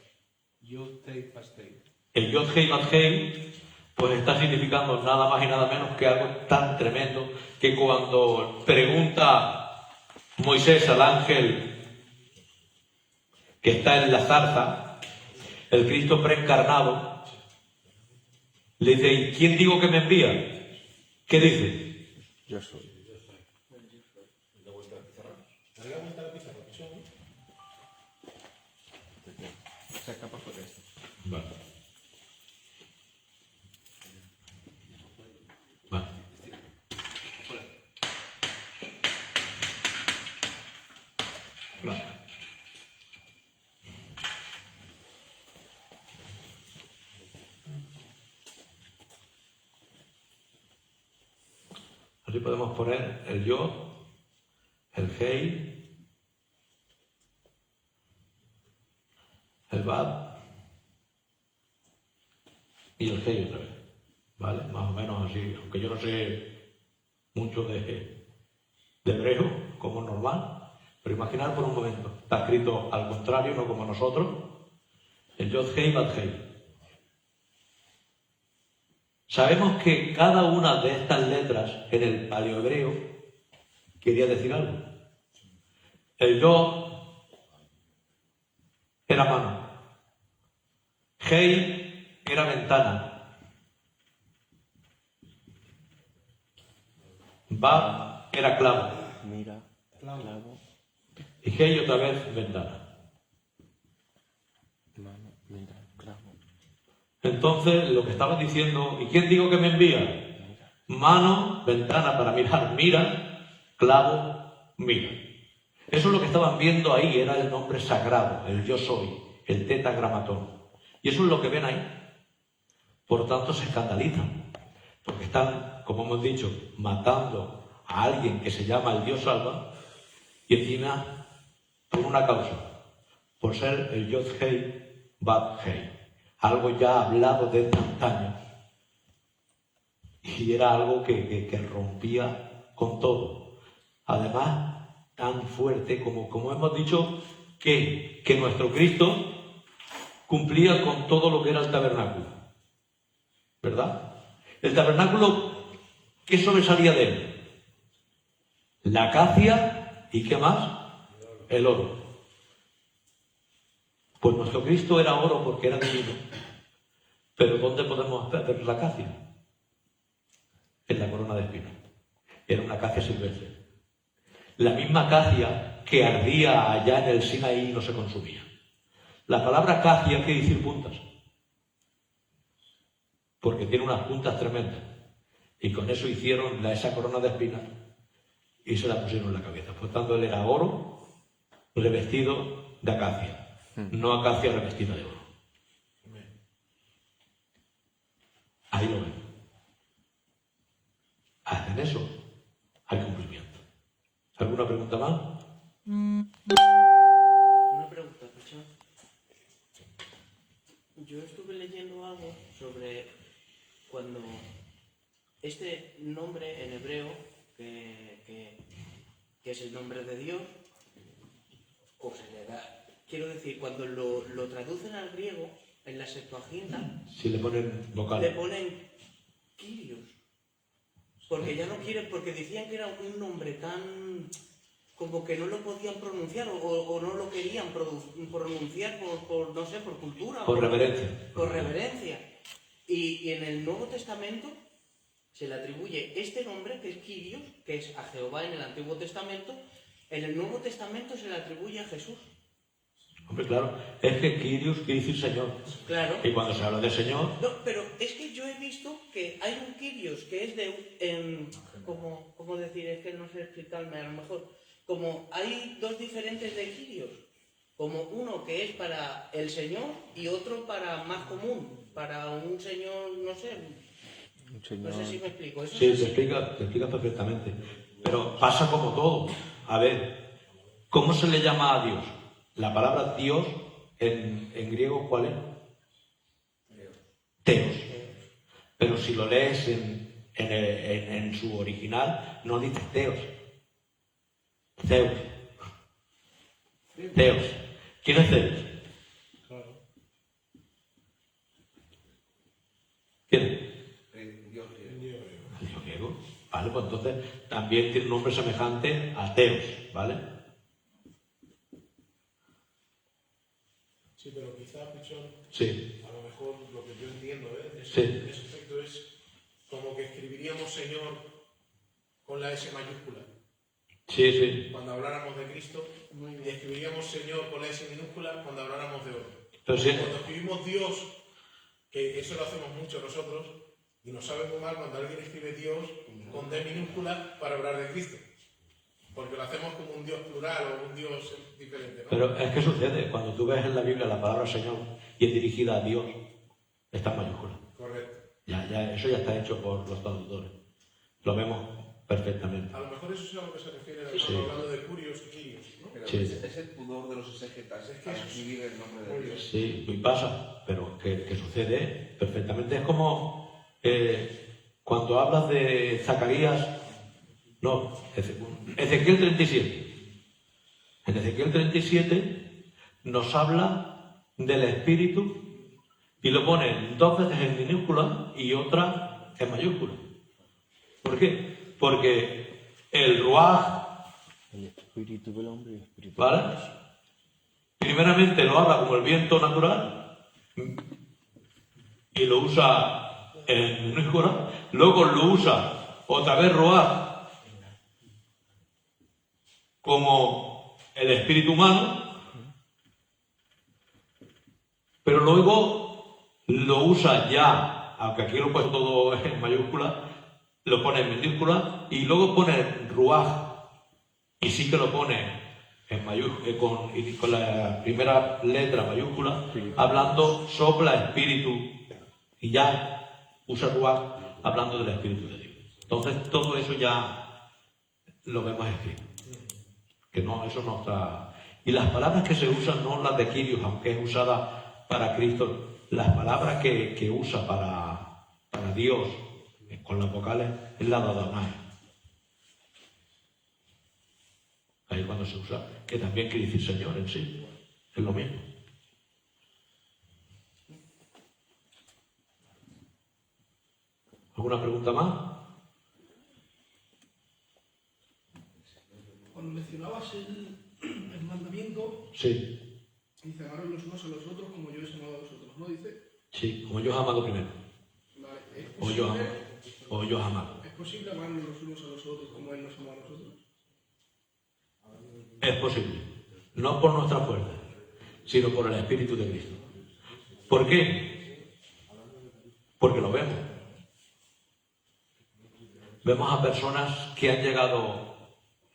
Yo te pastel. El Yod Hei Bad Hei, pues está significando nada más y nada menos que algo tan tremendo que cuando pregunta Moisés al ángel que está en la zarza, el Cristo preencarnado, le dice: ¿y quién digo que me envía? ¿Qué dice? Yo soy. Saca para afuera esto. Vale. Vale. Vale. Así podemos poner el yo, el hei, el bad y el hei otra vez. ¿Vale? Más o menos así, aunque yo no sé mucho de hebreo, como es normal, pero imaginar por un momento, está escrito al contrario, no como nosotros, el Yod Hei Bad Hei. Sabemos que cada una de estas letras en el paleohebreo quería decir algo. El Yod era mano, Hei era ventana, Bad era clavo Mira, clavo, y Hei otra vez ventana. mano, mira, clavo, Entonces, lo que estaba diciendo, ¿y quién digo que me envía? mira. Mano, ventana para mirar, mira, clavo, mira. Eso es lo que estaban viendo ahí, era el nombre sagrado, el yo soy, el tetragramatón. Y eso es lo que ven ahí. Por tanto, se escandalizan, porque están, como hemos dicho, matando a alguien que se llama el Dios salva, y encima, por una causa, por ser el Yod Hei Bad Hei. Algo ya hablado desde antaño. Y era algo que rompía con todo. Además, tan fuerte como hemos dicho, que nuestro Cristo cumplía con todo lo que era el tabernáculo. ¿Verdad? El tabernáculo, ¿qué sobresalía de él? La acacia y ¿qué más? El oro. Pues nuestro Cristo era oro porque era divino. Pero ¿dónde podemos ver la acacia? En la corona de espinas. Era una acacia silvestre. La misma acacia que ardía allá en el Sinaí y no se consumía. La palabra acacia quiere decir puntas. Porque tiene unas puntas tremendas. Y con eso hicieron esa corona de espinas y se la pusieron en la cabeza. Por tanto, él era oro revestido de acacia, no acacia revestida de oro. Ahí lo ven. Hacen eso, hay cumplimiento. ¿Alguna pregunta más? Una pregunta, Pachón. Yo estuve leyendo algo sobre cuando este nombre en hebreo, que es el nombre de Dios, o se le da, quiero decir, cuando lo traducen al griego, en la Septuaginta, Si le ponen vocal. le ponen Kyrios. Porque ya no quieren, porque decían que era un nombre tan como que no lo podían pronunciar o no lo querían pronunciar por no sé, por cultura. Por reverencia. Por reverencia. Y en el Nuevo Testamento se le atribuye este nombre, que es Kyrios, que es a Jehová en el Antiguo Testamento. En el Nuevo Testamento se le atribuye a Jesús. Hombre, claro, es que Kyrios quiere decir Señor. Claro. Y cuando se habla de Señor, No, pero es que yo he visto que hay un Kyrios que es de... ¿cómo decir? Es que no sé explicarme, a lo mejor. Como hay dos diferentes de Kyrios. Como uno que es para el Señor y otro para más común. Para un Señor, no sé. No sé si me explico. ¿Eso sí, es se así? explica perfectamente. Pero pasa como todo. A ver, ¿cómo se le llama a Dios? La palabra Dios en griego, ¿cuál es? Teos. Pero si lo lees en su original, no dice teos. Zeus. Teos. ¿Quién es Zeus? Claro. ¿Quién es? Dios Dios griego. Vale, pues entonces también tiene un nombre semejante a Teos, ¿vale? Sí, pero quizás, Pichón, Sí. a lo mejor lo que yo entiendo, Sí. en ese efecto es como que escribiríamos Señor con la S mayúscula. Sí, sí. Cuando habláramos de Cristo, y escribiríamos Señor con la S minúscula cuando habláramos de otro. Pero sí. Cuando escribimos Dios, que eso lo hacemos mucho nosotros, y nos sabe muy mal cuando alguien escribe Dios con D minúscula para hablar de Cristo. Porque lo hacemos como un Dios plural o un Dios diferente, ¿no? Pero es que sucede, cuando tú ves en la Biblia la palabra Señor y es dirigida a Dios, está en mayúscula. Correcto. Eso ya está hecho por los traductores. Lo vemos perfectamente. A lo mejor eso es a lo que se refiere Sí. hablando de curios y quirios, ¿no? Pero Sí. es el pudor de los exégetas, es que escribir el nombre de Dios. Sí, y pasa, pero que sucede perfectamente. Es como cuando hablas de Zacarías, no, Ezequiel 37. En Ezequiel 37 nos habla del Espíritu y lo pone 2 veces en minúscula y otra en mayúscula. ¿Por qué? Porque el Ruaj, El espíritu del hombre y el espíritu ¿vale? Primeramente lo habla como el viento natural y lo usa en minúscula, luego lo usa otra vez Ruaj como el espíritu humano, pero luego lo usa ya, aunque aquí lo he puesto todo en mayúscula, lo pone en minúscula y luego pone Ruaj y sí que lo pone en mayúscula, con la primera letra mayúscula, hablando sopla espíritu y ya usa Ruaj hablando del espíritu de Dios. Entonces todo eso ya lo vemos escrito. Que no, eso no está. Y las palabras que se usan no las de Kyrios, aunque es usada para Cristo, las palabras que usa para Dios con las vocales es la de Adonai. Ahí cuando se usa, que también quiere decir Señor en sí, es lo mismo. ¿Alguna pregunta más? Cuando mencionabas el mandamiento, Sí, dice, amaros los unos a los otros como yo os he amado a vosotros, ¿no? Dice, sí, como yo os he amado primero, vale, ¿es o yo posible, os he amado. ¿es posible amarnos los unos a los otros como Él nos amó a nosotros? Es posible, no por nuestra fuerza, sino por el Espíritu de Cristo. ¿Por qué? Porque lo vemos. Vemos a personas que han llegado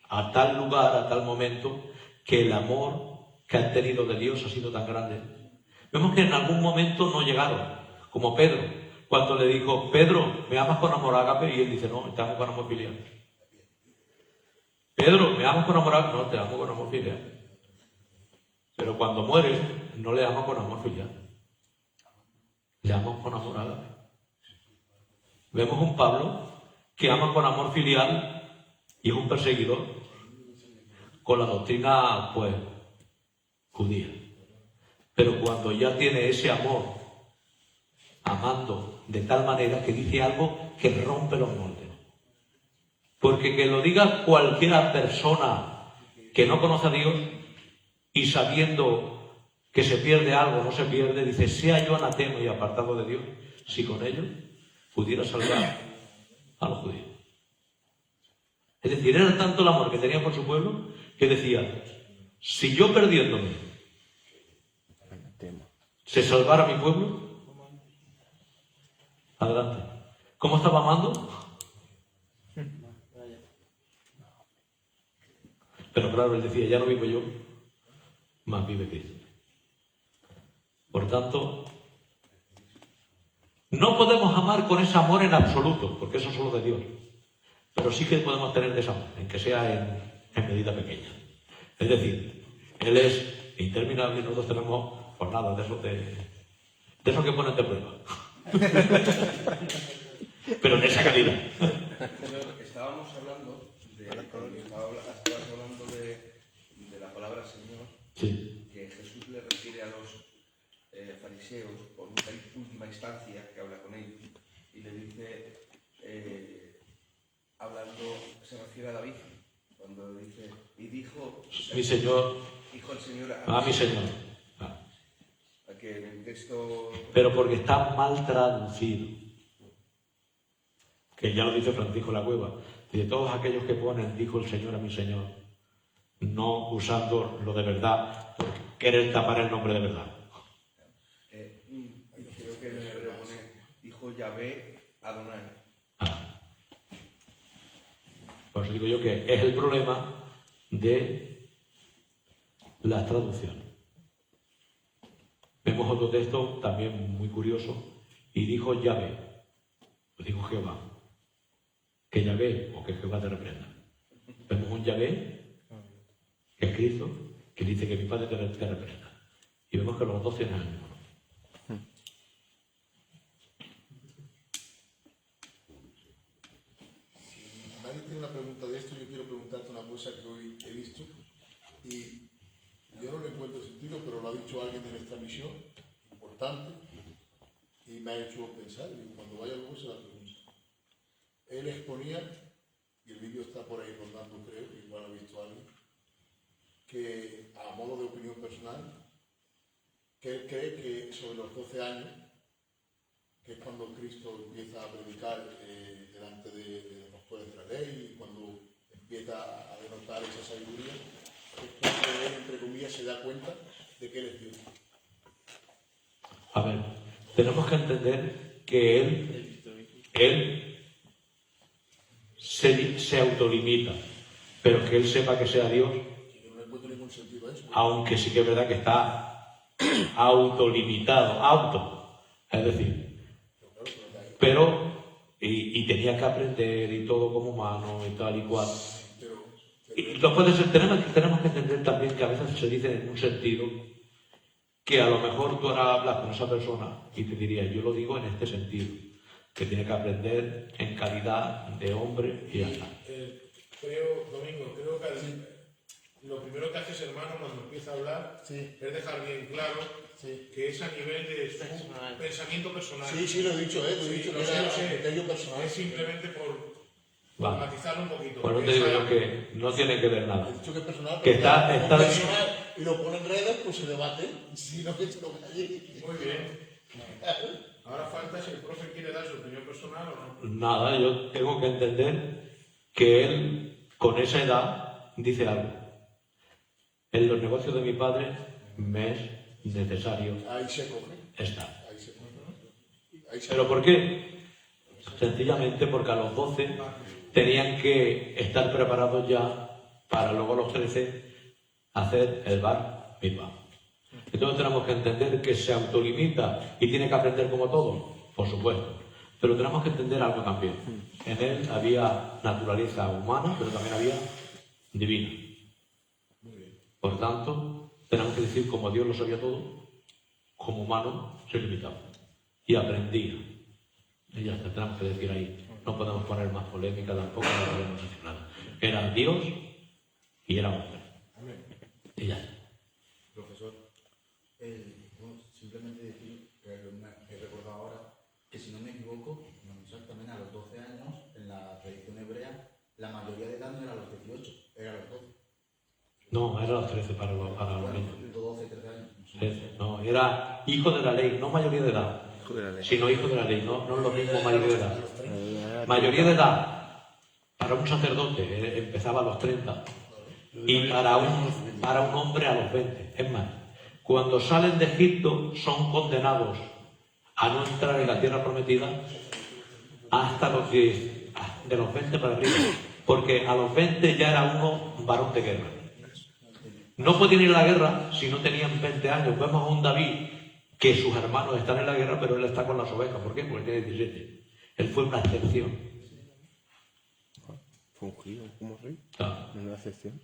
a tal lugar, a tal momento, que el amor que han tenido de Dios ha sido tan grande. Vemos que en algún momento no llegaron, como Pedro, cuando le dijo, Pedro, ¿me amas con amor ágape? Y él dice, no, te amo con amor filial. Pedro, ¿me amas con amor ágape? No, te amo con amor filial. Pero cuando muere, no le amo con amor filial. Le amo con amor ágape. Vemos un Pablo que ama con amor filial y es un perseguidor con la doctrina, pues, judía. Pero cuando ya tiene ese amor, amando de tal manera que dice algo que rompe los moldes. Porque que lo diga cualquier persona que no conoce a Dios y sabiendo que se pierde algo, no se pierde, dice, sea yo anatema y apartado de Dios, si con ello pudiera salvar a los judíos. Es decir, era tanto el amor que tenía por su pueblo que decía, si yo perdiéndome se salvara mi pueblo, adelante. ¿Cómo estaba amando? Pero claro, él decía, ya no vivo yo, más vive Cristo. Por tanto, no podemos amar con ese amor en absoluto, porque eso es solo de Dios. Pero sí que podemos tener desamor, en que sea en medida pequeña. Es decir, Él es interminable y nosotros tenemos Pues nada, de eso que ponen de prueba. Pero de esa calidad. Señor, estábamos hablando de la palabra Señor, Sí. que Jesús le refiere a los fariseos por última instancia, que habla con ellos, y le dice, hablando, se refiere a David, cuando dice, y dijo Mi Señor, dijo el Señor a mi Señor. a que en el texto Pero porque está mal traducido. Que ya lo dice Francisco La Cueva. De todos aquellos que ponen, dijo el Señor a mi Señor, no usando lo de verdad, por querer tapar el nombre de verdad. creo que en el hebreo pone, dijo Yahvé Adonai. Por eso digo yo que es el problema de las traducciones. Vemos otro texto también muy curioso, y dijo Yahvé, pues dijo Jehová, que Yahvé o que Jehová te reprenda. Vemos un Yahvé, que es Cristo, que dice que mi Padre te reprenda. Y vemos que los dos tienen el mismo. Nadie tiene una pregunta de esto, yo quiero preguntarte una cosa que hoy he visto y yo no le encuentro sentido, pero lo ha dicho alguien de nuestra misión, importante, y me ha hecho pensar, y cuando vaya luego se la pregunta. Él exponía, y el vídeo está por ahí rondando creo, igual lo ha visto alguien, que a modo de opinión personal, que él cree que sobre los 12 años, que es cuando Cristo empieza a predicar delante de los doctores de la ley, y cuando empieza a denotar esa sabiduría, es cuando él, entre comillas, se da cuenta de que él es Dios. A ver, tenemos que entender que él se autolimita, pero que él sepa que sea Dios, Y yo no le encuentro ningún sentido a eso. aunque sí que es verdad que está autolimitado, es decir, pero y tenía que aprender y todo como humano y tal y cual. Y no puede ser, tenemos que entender también que a veces se dice en un sentido que a lo mejor tú ahora hablas con esa persona y te diría, yo lo digo en este sentido, que tiene que aprender en calidad de hombre y ya está. Domingo, creo que lo primero que hace ese hermano cuando empieza a hablar Sí. es dejar bien claro Sí. que es a nivel de su Personal. pensamiento personal. Sí, lo he dicho, lo he Sí, dicho lo que sé, era lo sé. criterio personal. Es simplemente por Vale. matizarlo un poquito. Pues no te digo yo que no tiene que ver nada. He dicho que es personal, Que pero está- como está- personal y lo pone en redes, pues se debate. Si no, que se lo calle. Muy bien. Ahora falta si el profe quiere dar su opinión personal o no. Nada, yo tengo que entender que él, con esa edad, dice algo. En los negocios de mi padre me es necesario Ahí se coge. estar. Ahí se coge. Ahí se ¿Pero por qué? Sencillamente porque a los 12 tenían que estar preparados ya para luego a los 13 hacer el bar mitzvah. Entonces tenemos que entender que se autolimita y tiene que aprender como todo, por supuesto. Pero tenemos que entender algo también. En él había naturaleza humana, pero también había divina. Por tanto, tenemos que decir, como Dios lo sabía todo, como humano se limitaba y aprendía. Y ya está, tenemos que decir ahí. No podemos poner más polémica tampoco, no podemos decir nada. Era Dios y era hombre. Y ya está. Profesor, simplemente decir que me he recordado ahora que si no me equivoco, exactamente a los 12 años, en la tradición hebrea, la mayoría de edad no era a los 18, era a los 12. No, era los 13 para los Bueno, niños. 12, 13 años. No, era hijo de la ley, no mayoría de edad, sino hijo de la ley, no es lo mismo mayoría de edad. Mayoría de edad, para un sacerdote empezaba a los 30 y para un hombre a los 20. Es más, cuando salen de Egipto son condenados a no entrar en la tierra prometida hasta los 10, de los 20 para arriba, porque a los 20 ya era uno varón de guerra. No podían ir a la guerra si no tenían 20 años. Vemos a un David que sus hermanos están en la guerra, pero él está con las ovejas. ¿Por qué? Porque tiene 17. Él fue una excepción. Fue ungido como rey. Claro. En una excepción.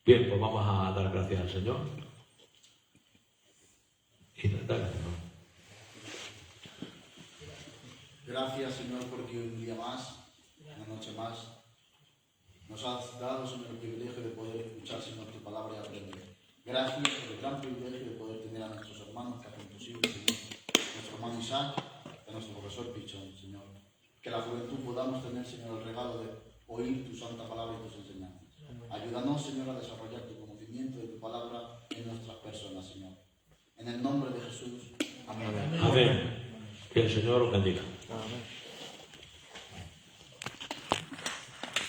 Bien, pues vamos a dar gracias al Señor. Y dale, Señor. Gracias, Señor, porque un día más, una noche más, nos has dado, Señor, el privilegio de poder escuchar, Señor, tu palabra y aprender. Gracias por el gran privilegio de poder tener a nuestros hermanos que hacen posible, Señor, nuestro hermano Isaac y a nuestro profesor Pichón, Señor. Que la juventud podamos tener, Señor, el regalo de oír tu santa palabra y tus enseñanzas. Ayúdanos, Señor, a desarrollar tu conocimiento de tu palabra en nuestras personas, Señor. En el nombre de Jesús. Amén. Amén. Que el Señor os bendiga.